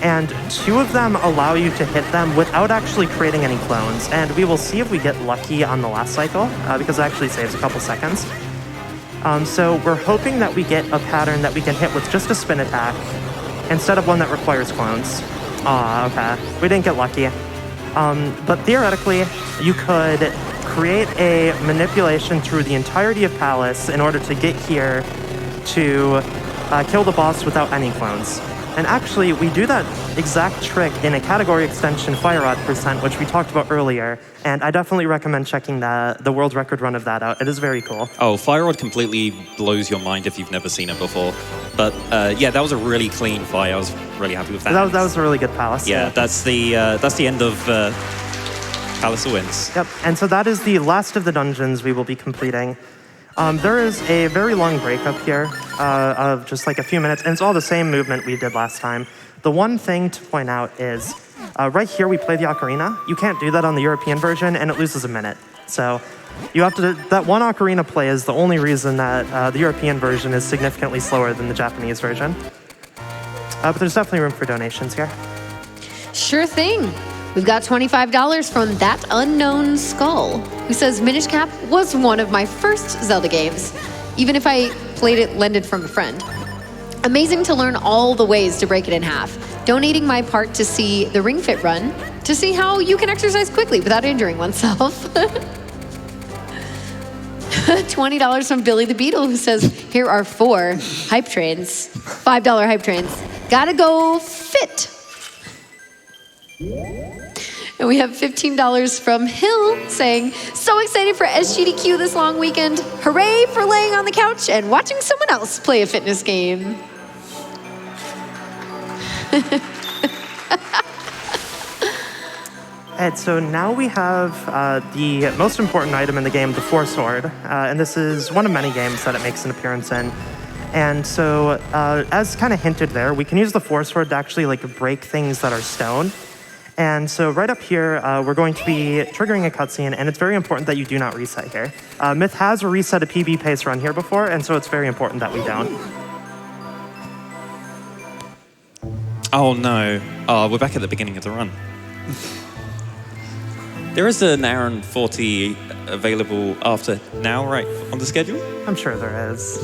and 2 of them allow you to hit them without actually creating any clones. And we will see if we get lucky on the last cycle, because it actually saves a couple seconds. So we're hoping that we get a pattern that we can hit with just a spin attack, instead of one that requires clones. Aw, okay. We didn't get lucky. But theoretically, you could create a manipulation through the entirety of Palace in order to get here to kill the boss without any clones. And actually, we do that exact trick in a category extension, Fire Rod %, which we talked about earlier, and I definitely recommend checking the world record run of that out. It is very cool. Oh, Fire Rod completely blows your mind if you've never seen it before. But yeah, that was a really clean fight. I was really happy with that. That was a really good Palace. Yeah, that's the end of Palace of Winds. Yep, and so that is the last of the dungeons we will be completing. There is a very long break up here of just like a few minutes, and it's all the same movement we did last time. The one thing to point out is right here we play the ocarina. You can't do that on the European version, and it loses a minute. So you have to, that one ocarina play is the only reason that the European version is significantly slower than the Japanese version. But there's definitely room for donations here. Sure thing. We've got $25 from That Unknown Skull, who says Minish Cap was one of my first Zelda games, even if I played it lended from a friend. Amazing to learn all the ways to break it in half. Donating my part to see the Ring Fit run, to see how you can exercise quickly without injuring oneself. $20 from Billy the Beetle, who says, here are 4 hype trains, $5 hype trains. Gotta go fit. And we have $15 from Hill saying, so excited for SGDQ this long weekend. Hooray for laying on the couch and watching someone else play a fitness game. And so now we have the most important item in the game, the Four Sword. And this is one of many games that it makes an appearance in. And so as kind of hinted there, we can use the Four Sword to actually like break things that are stone. And so right up here, we're going to be triggering a cutscene, and it's very important that you do not reset here. Myth has reset a PB pace run here before, and so it's very important that we don't. Oh no. Oh, we're back at the beginning of the run. There is an hour and 40 available after now, right, on the schedule? I'm sure there is.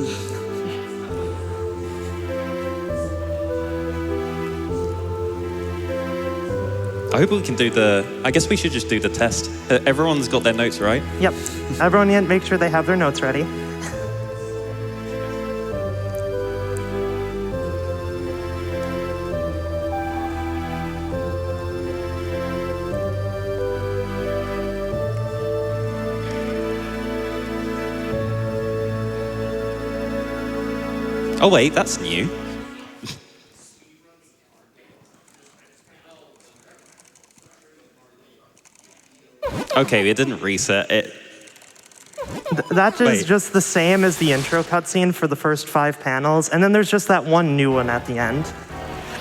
I hope we can do I guess we should just do the test. Everyone's got their notes, right? Yep. Everyone make sure they have their notes ready. Oh wait, that's new. Okay, it didn't reset it. That is just the same as the intro cutscene for the first 5 panels, and then there's just that one new one at the end.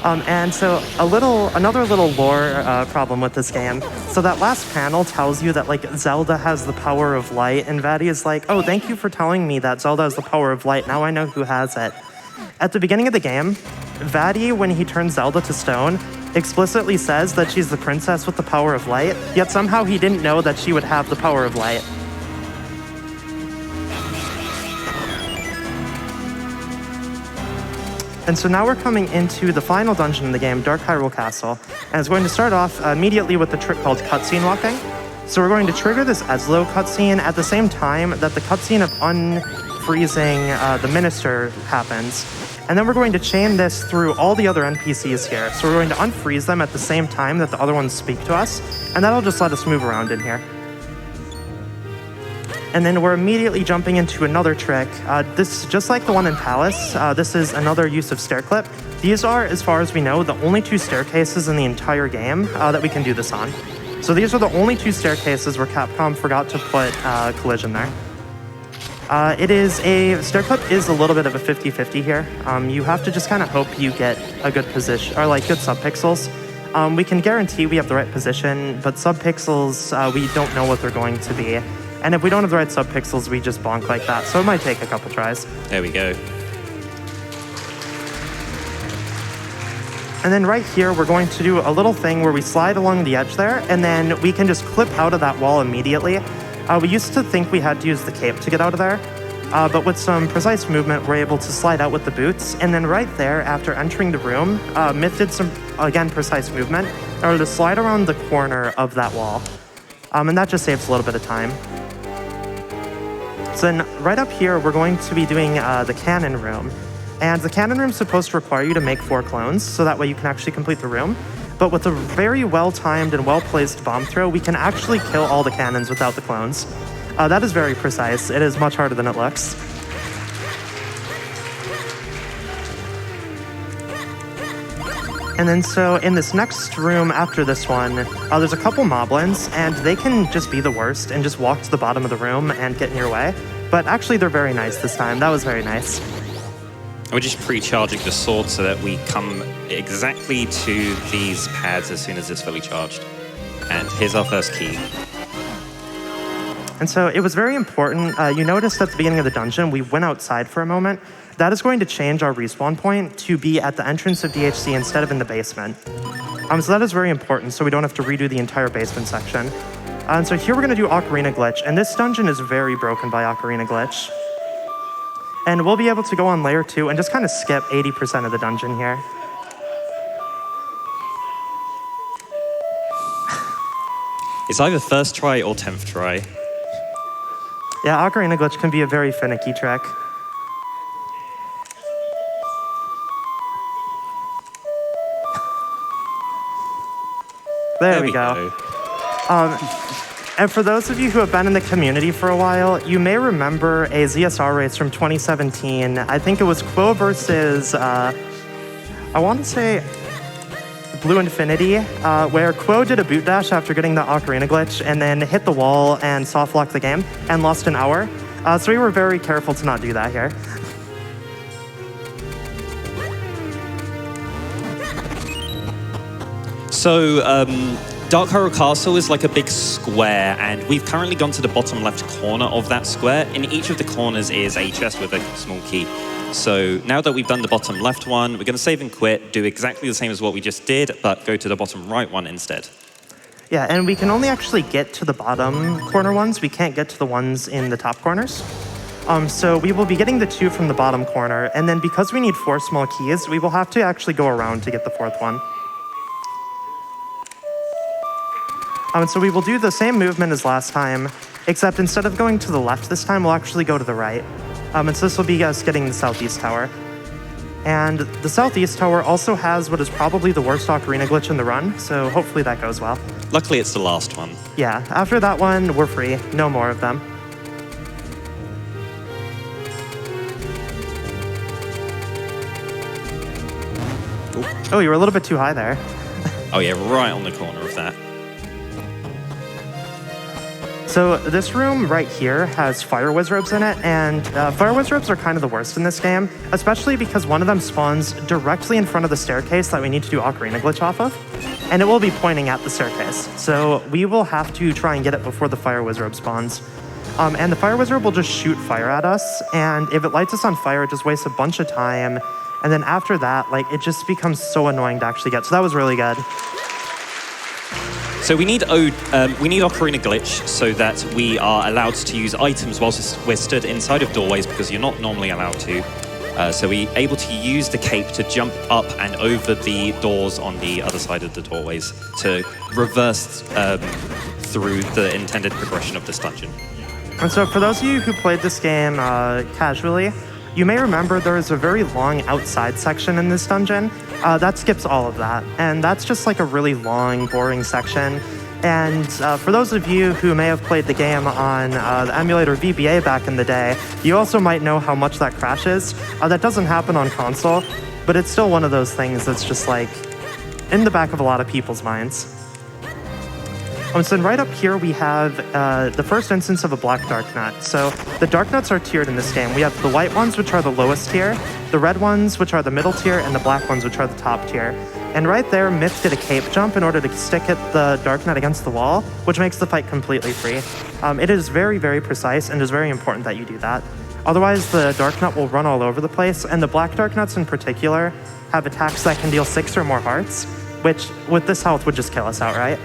And so another little lore problem with this game. So that last panel tells you that like Zelda has the power of light, and Vaddie is like, oh, thank you for telling me that Zelda has the power of light. Now I know who has it. At the beginning of the game, Vaddie, when he turns Zelda to stone, explicitly says that she's the princess with the power of light, yet somehow he didn't know that she would have the power of light. And so now we're coming into the final dungeon in the game, Dark Hyrule Castle, and it's going to start off immediately with the trick called cutscene walking. So we're going to trigger this Eslo cutscene at the same time that the cutscene of unfreezing the minister happens. And then we're going to chain this through all the other NPCs here. So we're going to unfreeze them at the same time that the other ones speak to us, and that'll just let us move around in here. And then we're immediately jumping into another trick. This, just like the one in Palace, this is another use of stair clip. These are, as far as we know, the only two staircases in the entire game that we can do this on. So these are the only two staircases where Capcom forgot to put collision there. Stair clip is a little bit of a 50-50 here. You have to just kind of hope you get a good position, or like good subpixels. We can guarantee we have the right position, but subpixels, we don't know what they're going to be. And if we don't have the right subpixels, we just bonk like that. So it might take a couple tries. There we go. And then right here, we're going to do a little thing where we slide along the edge there, and then we can just clip out of that wall immediately. We used to think we had to use the cape to get out of there, but with some precise movement, we're able to slide out with the boots. And then right there, after entering the room, Myth did some, again, precise movement, in order to slide around the corner of that wall. And that just saves a little bit of time. So then right up here, we're going to be doing the cannon room. And the cannon room is supposed to require you to make 4 clones, so that way you can actually complete the room. But with a very well-timed and well-placed bomb throw, we can actually kill all the cannons without the clones. That is very precise. It is much harder than it looks. And then so in this next room after this one, there's a couple moblins, and they can just be the worst and just walk to the bottom of the room and get in your way. But actually, they're very nice this time. That was very nice. We're just pre-charging the sword so that we come exactly to these pads as soon as it's fully charged. And here's our first key. And so it was very important. You noticed at the beginning of the dungeon, we went outside for a moment. That is going to change our respawn point to be at the entrance of DHC instead of in the basement. So that is very important, so we don't have to redo the entire basement section. And so here we're going to do Ocarina Glitch, and this dungeon is very broken by Ocarina Glitch. And we'll be able to go on layer 2 and just kind of skip 80% of the dungeon here. It's either first try or 10th try. Yeah, Ocarina Glitch can be a very finicky trick. There we go. And for those of you who have been in the community for a while, you may remember a ZSR race from 2017. I think it was Quo versus, I want to say Blue Infinity, where Quo did a boot dash after getting the Ocarina Glitch and then hit the wall and soft locked the game and lost an hour. So we were very careful to not do that here. So, Dark Hyrule Castle is like a big square, and we've currently gone to the bottom left corner of that square. In each of the corners is a chest with a small key. So now that we've done the bottom left one, we're going to save and quit, do exactly the same as what we just did, but go to the bottom right one instead. Yeah, and we can only actually get to the bottom corner ones. We can't get to the ones in the top corners. So we will be getting the 2 from the bottom corner, and then because we need 4 small keys, we will have to actually go around to get the 4th one. And so we will do the same movement as last time, except instead of going to the left this time, we'll actually go to the right. And so this will be us getting the southeast tower. And the southeast tower also has what is probably the worst Ocarina Glitch in the run, so hopefully that goes well. Luckily, it's the last one. Yeah, after that one, we're free. No more of them. Ooh. Oh, you were a little bit too high there. Oh yeah, right on the corner of that. So this room right here has fire wizards in it, and fire wizards are kind of the worst in this game, especially because one of them spawns directly in front of the staircase that we need to do Ocarina Glitch off of, and it will be pointing at the staircase. So we will have to try and get it before the fire wizard spawns. And the fire wizard will just shoot fire at us, and if it lights us on fire, it just wastes a bunch of time, and then after that, like, it just becomes so annoying to actually get. So that was really good. So we need Ocarina Glitch so that we are allowed to use items whilst we're stood inside of doorways, because you're not normally allowed to. So we're able to use the cape to jump up and over the doors on the other side of the doorways to reverse through the intended progression of this dungeon. And so for those of you who played this game casually, you may remember there is a very long outside section in this dungeon. That skips all of that, and that's just like a really long, boring section. And for those of you who may have played the game on the emulator VBA back in the day, you also might know how much that crashes. That doesn't happen on console, but it's still one of those things that's just like in the back of a lot of people's minds. So right up here we have the first instance of a black dark nut. So the dark nuts are tiered in this game. We have the white ones, which are the lowest tier, the red ones, which are the middle tier, and the black ones, which are the top tier. And right there, Myth did a cape jump in order to stick the dark nut against the wall, which makes the fight completely free. It is very, very precise, and it is very important that you do that. Otherwise, the dark nut will run all over the place, and the black dark nuts in particular have attacks that can deal 6 or more hearts, which with this health would just kill us outright.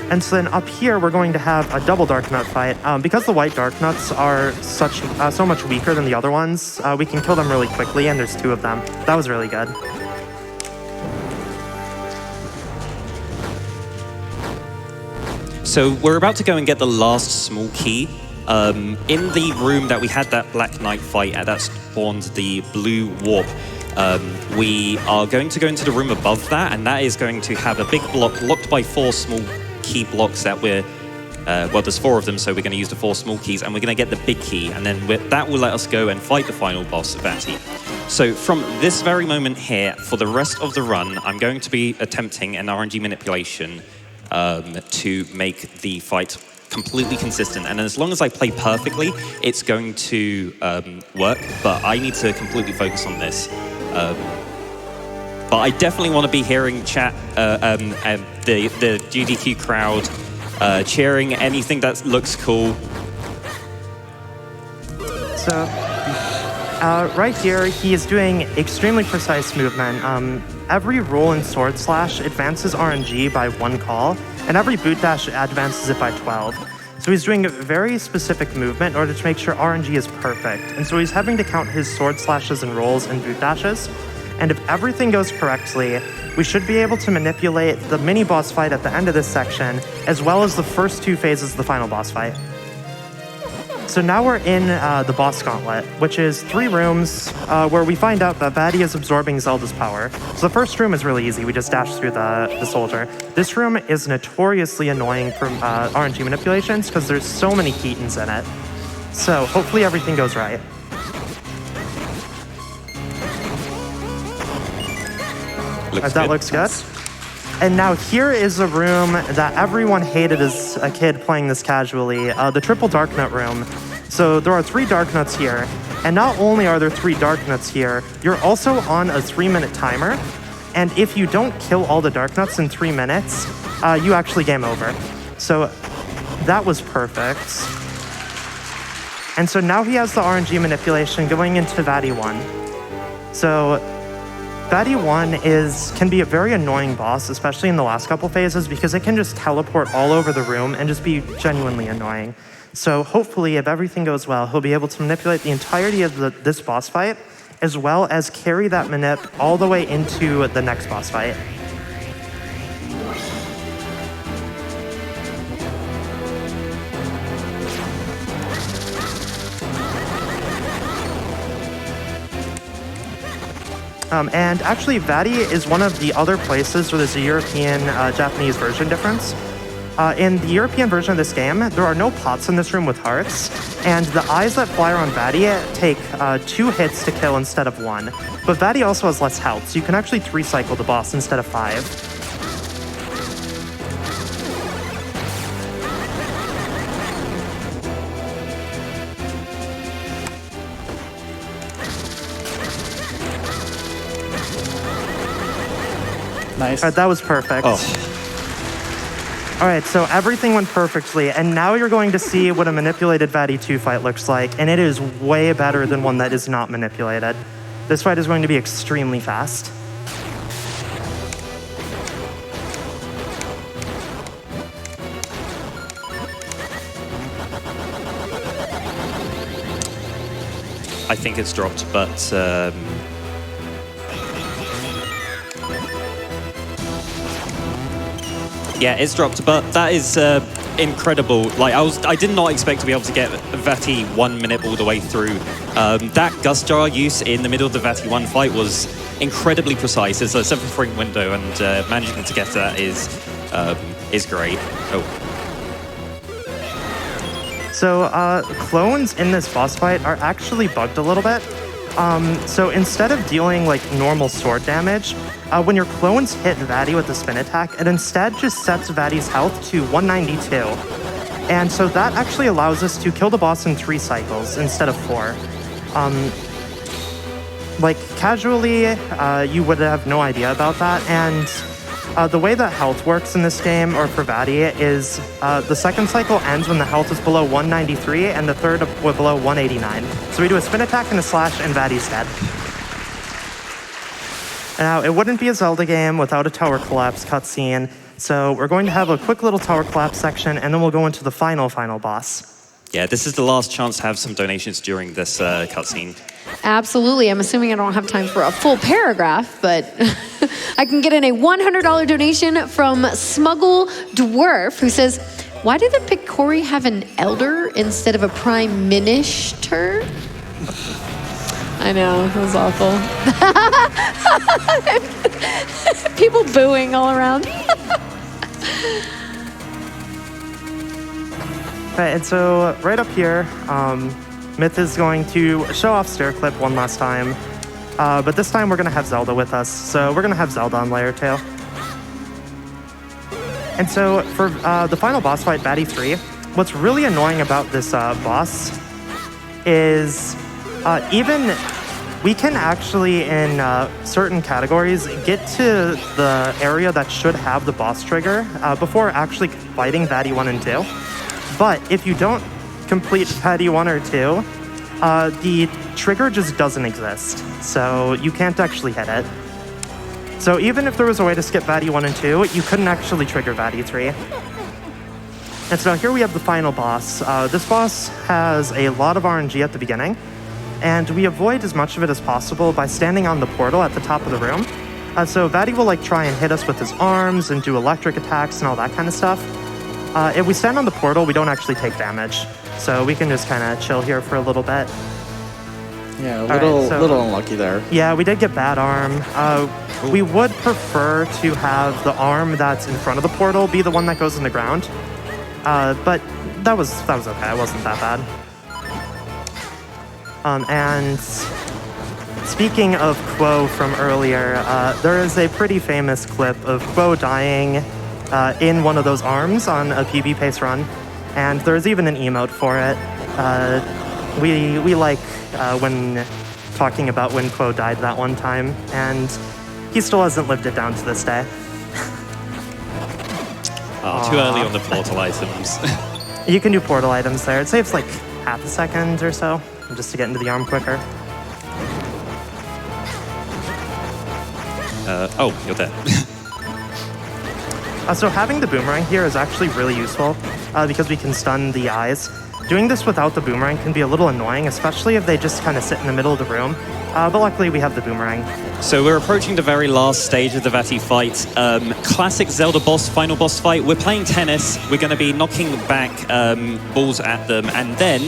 And so then up here, we're going to have a double dark nut fight. Because the white dark nuts are so much weaker than the other ones, we can kill them really quickly, and there's 2 of them. That was really good. So we're about to go and get the last small key. In the room that we had that Black Knight fight at, that spawned the blue warp. We are going to go into the room above that, and that is going to have a big block locked by 4 small key blocks that well, there's 4 of them, so we're going to use the 4 small keys, and we're going to get the big key, and then that will let us go and fight the final boss, Vati. So from this very moment here, for the rest of the run, I'm going to be attempting an RNG manipulation to make the fight completely consistent, and as long as I play perfectly, it's going to work, but I need to completely focus on this. But I definitely want to be hearing chat, the GDQ crowd cheering anything that looks cool. So right here, he is doing extremely precise movement. Every roll in Sword Slash advances RNG by 1 call, and every boot dash advances it by 12. So he's doing a very specific movement in order to make sure RNG is perfect. And so he's having to count his Sword Slashes and rolls and boot dashes. And if everything goes correctly, we should be able to manipulate the mini-boss fight at the end of this section, as well as the first 2 phases of the final boss fight. So now we're in the boss gauntlet, which is 3 rooms where we find out that Vati is absorbing Zelda's power. So the first room is really easy. We just dash through the soldier. This room is notoriously annoying for RNG manipulations because there's so many Keatons in it. So hopefully everything goes right. That looks good. And now here is a room that everyone hated as a kid playing this casually, the triple dark nut room. So there are 3 dark nuts here, and not only are there 3 dark nuts here, you're also on a 3-minute timer, and if you don't kill all the dark nuts in 3 minutes, you actually game over. So that was perfect. And so now he has the RNG manipulation going into Vati 1. So Vati 1 can be a very annoying boss, especially in the last couple phases, because it can just teleport all over the room and just be genuinely annoying. So hopefully, if everything goes well, he'll be able to manipulate the entirety of this boss fight, as well as carry that manip all the way into the next boss fight. And actually, Vati is one of the other places where there's a European-Japanese version difference. In the European version of this game, there are no pots in this room with hearts, and the eyes that fly around Vati take 2 hits to kill instead of 1. But Vati also has less health, so you can actually 3-cycle the boss instead of 5. Nice. All right, that was perfect. All right, so everything went perfectly, and now you're going to see what a manipulated Vatty 2 fight looks like, and it is way better than one that is not manipulated. This fight is going to be extremely fast. I think it's dropped, but yeah, it's dropped. But that is incredible. Like I did not expect to be able to get Vatty 1 minute all the way through. That Gust Jar use in the middle of the Vatty 1 fight was incredibly precise. It's a 7-frame window, and managing to get that is great. Oh. So clones in this boss fight are actually bugged a little bit. So instead of dealing like normal sword damage, when your clones hit Vatty with the spin attack, it instead just sets Vatty's health to 192. And so that actually allows us to kill the boss in 3 cycles instead of 4. Like casually, you would have no idea about that. And the way that health works in this game, or for Vatty, is the second cycle ends when the health is below 193 and the third below 189. So we do a spin attack and a slash and Vatty's dead. Now, it wouldn't be a Zelda game without a tower collapse cutscene, so we're going to have a quick little tower collapse section and then we'll go into the final boss. Yeah, this is the last chance to have some donations during this cutscene. Absolutely. I'm assuming I don't have time for a full paragraph, but I can get in a $100 donation from Smuggle Dwarf, who says, why did the Picori have an elder instead of a prime minister? I know, it was awful. People booing all around. Okay, and so right up here, Myth is going to show off Stair Clip one last time, but this time we're going to have Zelda with us, so we're going to have Zelda on layer 2. And so for the final boss fight, Vatty 3, what's really annoying about this boss is even we can actually, in certain categories, get to the area that should have the boss trigger before actually fighting Vatty 1 and 2. But if you don't complete Vatty 1 or 2, the trigger just doesn't exist, so you can't actually hit it. So even if there was a way to skip Vatty 1 and 2, you couldn't actually trigger Vatty 3. And so here we have the final boss. This boss has a lot of RNG at the beginning, and we avoid as much of it as possible by standing on the portal at the top of the room. So Vatty will try and hit us with his arms and do electric attacks and all that kind of stuff. If we stand on the portal, we don't actually take damage. So we can just kind of chill here for a little bit. Yeah, little unlucky there. Yeah, we did get bad arm. We would prefer to have the arm that's in front of the portal be the one that goes in the ground. But that was okay. It wasn't that bad. And speaking of Quo from earlier, there is a pretty famous clip of Quo dying in one of those arms on a PB pace run, and there's even an emote for it. We like when talking about when Quo died that one time, and he still hasn't lived it down to this day. Oh, too early on the portal items. You can do portal items there. It saves like half a second or so, just to get into the arm quicker. Oh, you're dead. So having the boomerang here is actually really useful because we can stun the eyes. Doing this without the boomerang can be a little annoying, especially if they just kind of sit in the middle of the room. But luckily we have the boomerang. So we're approaching the very last stage of the Vatty fight. Classic Zelda final boss fight. We're playing tennis. We're going to be knocking back balls at them, and then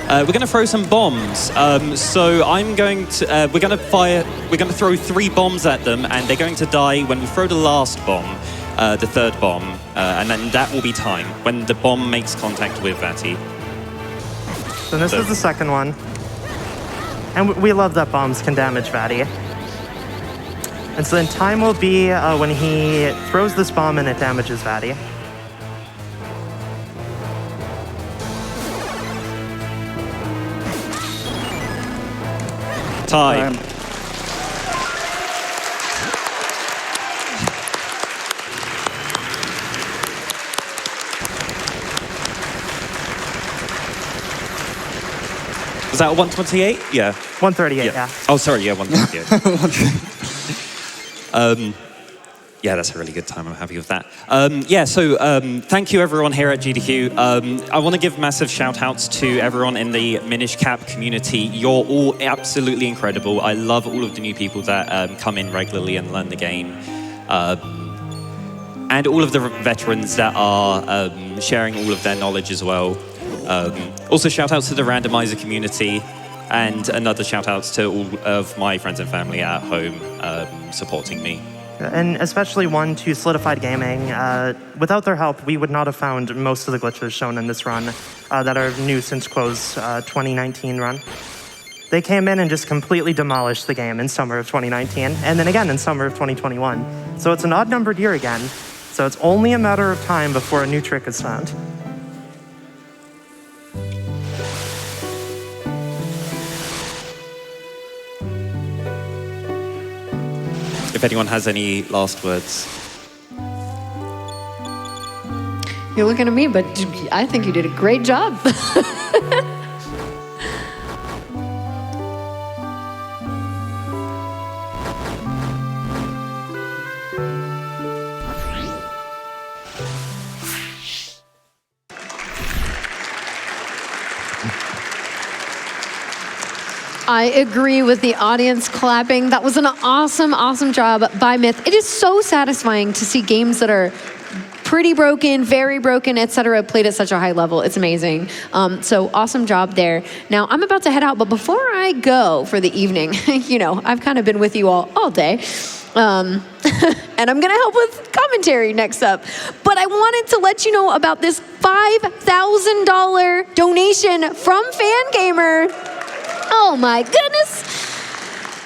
we're going to throw some bombs. So I'm going to we're going to throw 3 bombs at them, and they're going to die when we throw the last bomb. The third bomb, and then that will be time when the bomb makes contact with Vatty. So this is the second one. And we love that bombs can damage Vatty. And so then time will be when he throws this bomb and it damages Vatty. Time. Was that a 128? Yeah. 138, yeah. Oh, sorry, yeah, 128. Yeah, that's a really good time. I'm happy with that. Thank you everyone here at GDQ. I want to give massive shout outs to everyone in the Minish Cap community. You're all absolutely incredible. I love all of the new people that come in regularly and learn the game. And all of the veterans that are sharing all of their knowledge as well. Also shout outs to the randomizer community, and another shout outs to all of my friends and family at home supporting me. And especially one to Solidified Gaming. Without their help, we would not have found most of the glitches shown in this run that are new since Quo's 2019 run. They came in and just completely demolished the game in summer of 2019, and then again in summer of 2021. So it's an odd-numbered year again, so it's only a matter of time before a new trick is found. If anyone has any last words. You're looking at me, but I think you did a great job. I agree with the audience clapping. That was an awesome, awesome job by Myth. It is so satisfying to see games that are pretty broken, very broken, etc., played at such a high level. It's amazing. So awesome job there. Now I'm about to head out, but before I go for the evening, you know, I've kind of been with you all day. And I'm gonna help with commentary next up. But I wanted to let you know about this $5,000 donation from Fangamer. Oh my goodness.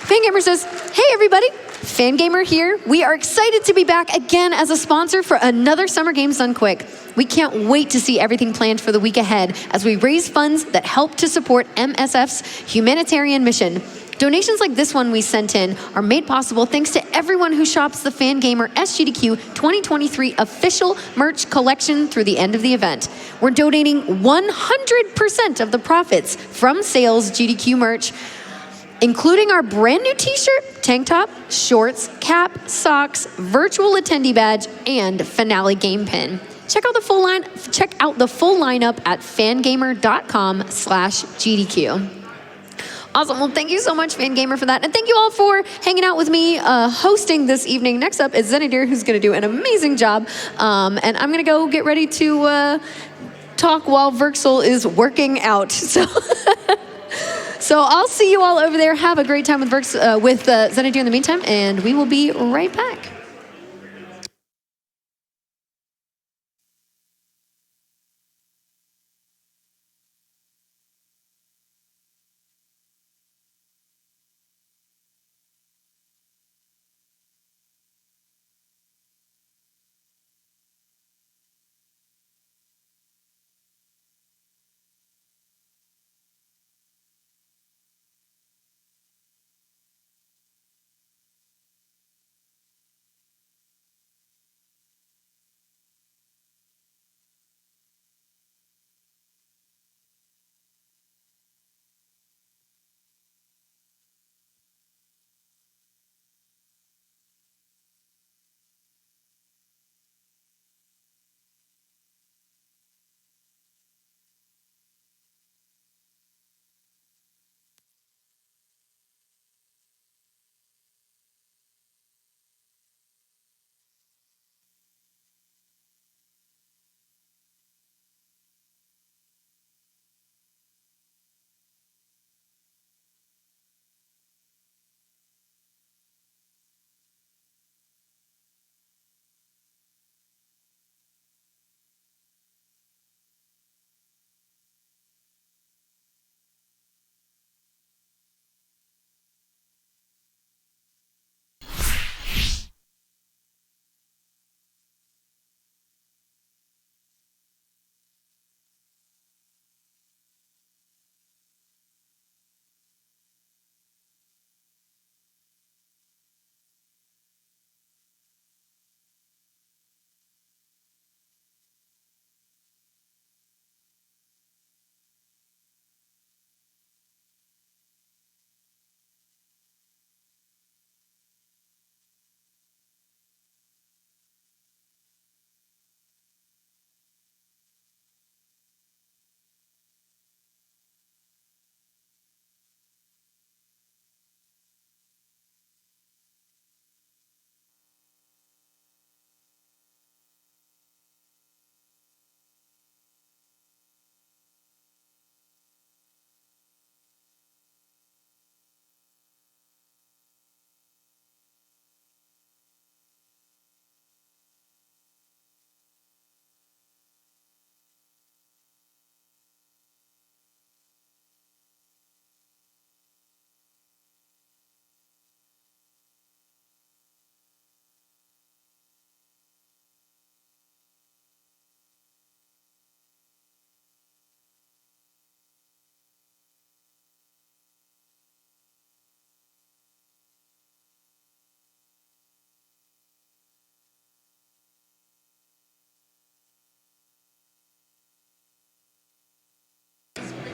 Fangamer says, hey everybody, Fangamer here. We are excited to be back again as a sponsor for another Summer Games Done Quick. We can't wait to see everything planned for the week ahead as we raise funds that help to support MSF's humanitarian mission. Donations like this one we sent in are made possible thanks to everyone who shops the Fangamer SGDQ 2023 official merch collection through the end of the event. We're donating 100% of the profits from sales GDQ merch, including our brand new t-shirt, tank top, shorts, cap, socks, virtual attendee badge, and finale game pin. Check out the full lineup at fangamer.com/GDQ. Awesome. Well, thank you so much, Fangamer, for that. And thank you all for hanging out with me hosting this evening. Next up is Zenadir, who's going to do an amazing job. And I'm going to go get ready to talk while Verxel is working out. So I'll see you all over there. Have a great time with Zenadir in the meantime, and we will be right back.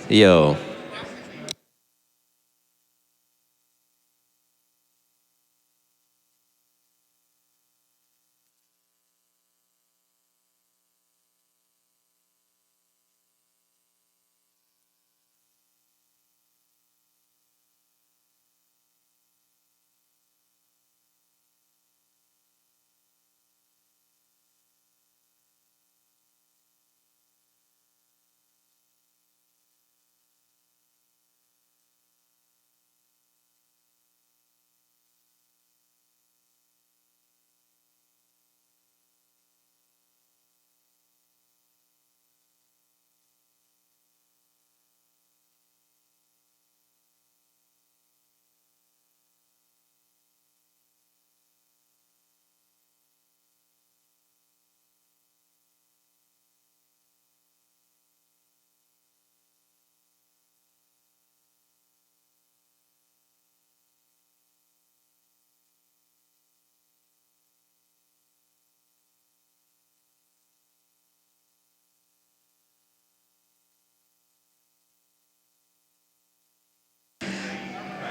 Yo.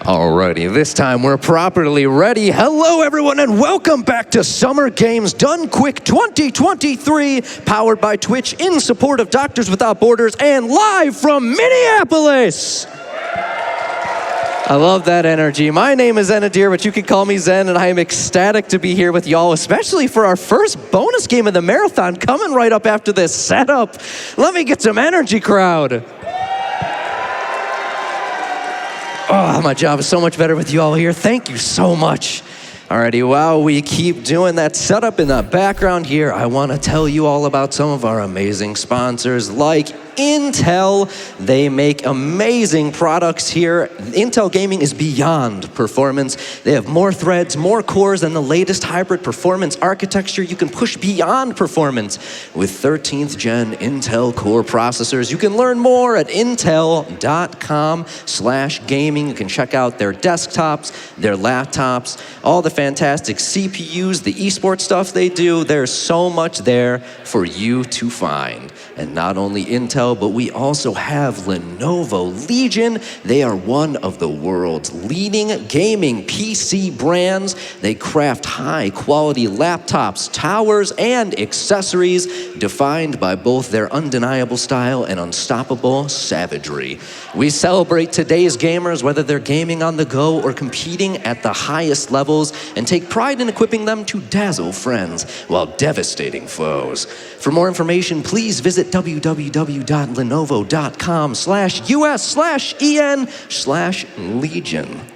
Alrighty, this time we're properly ready. Hello everyone and welcome back to Summer Games Done Quick 2023, powered by Twitch in support of Doctors Without Borders and live from Minneapolis. I love that energy. My name is Zenadir, but you can call me Zen, and I am ecstatic to be here with y'all, especially for our first bonus game of the marathon coming right up after this setup. Let me get some energy, crowd. Oh, my job is so much better with you all here. Thank you so much. Alrighty, while we keep doing that setup in the background here, I want to tell you all about some of our amazing sponsors like Intel. They make amazing products here. Intel Gaming is beyond performance. They have more threads, more cores, and the latest hybrid performance architecture. You can push beyond performance with 13th gen Intel Core processors. You can learn more at intel.com/gaming. You can check out their desktops, their laptops, all the fantastic CPUs, the esports stuff they do. There's so much there for you to find. And not only Intel, but we also have Lenovo Legion. They are one of the world's leading gaming PC brands. They craft high-quality laptops, towers, and accessories defined by both their undeniable style and unstoppable savagery. We celebrate today's gamers, whether they're gaming on the go or competing at the highest levels, and take pride in equipping them to dazzle friends while devastating foes. For more information, please visit www.lenovo.com/US/EN/Legion.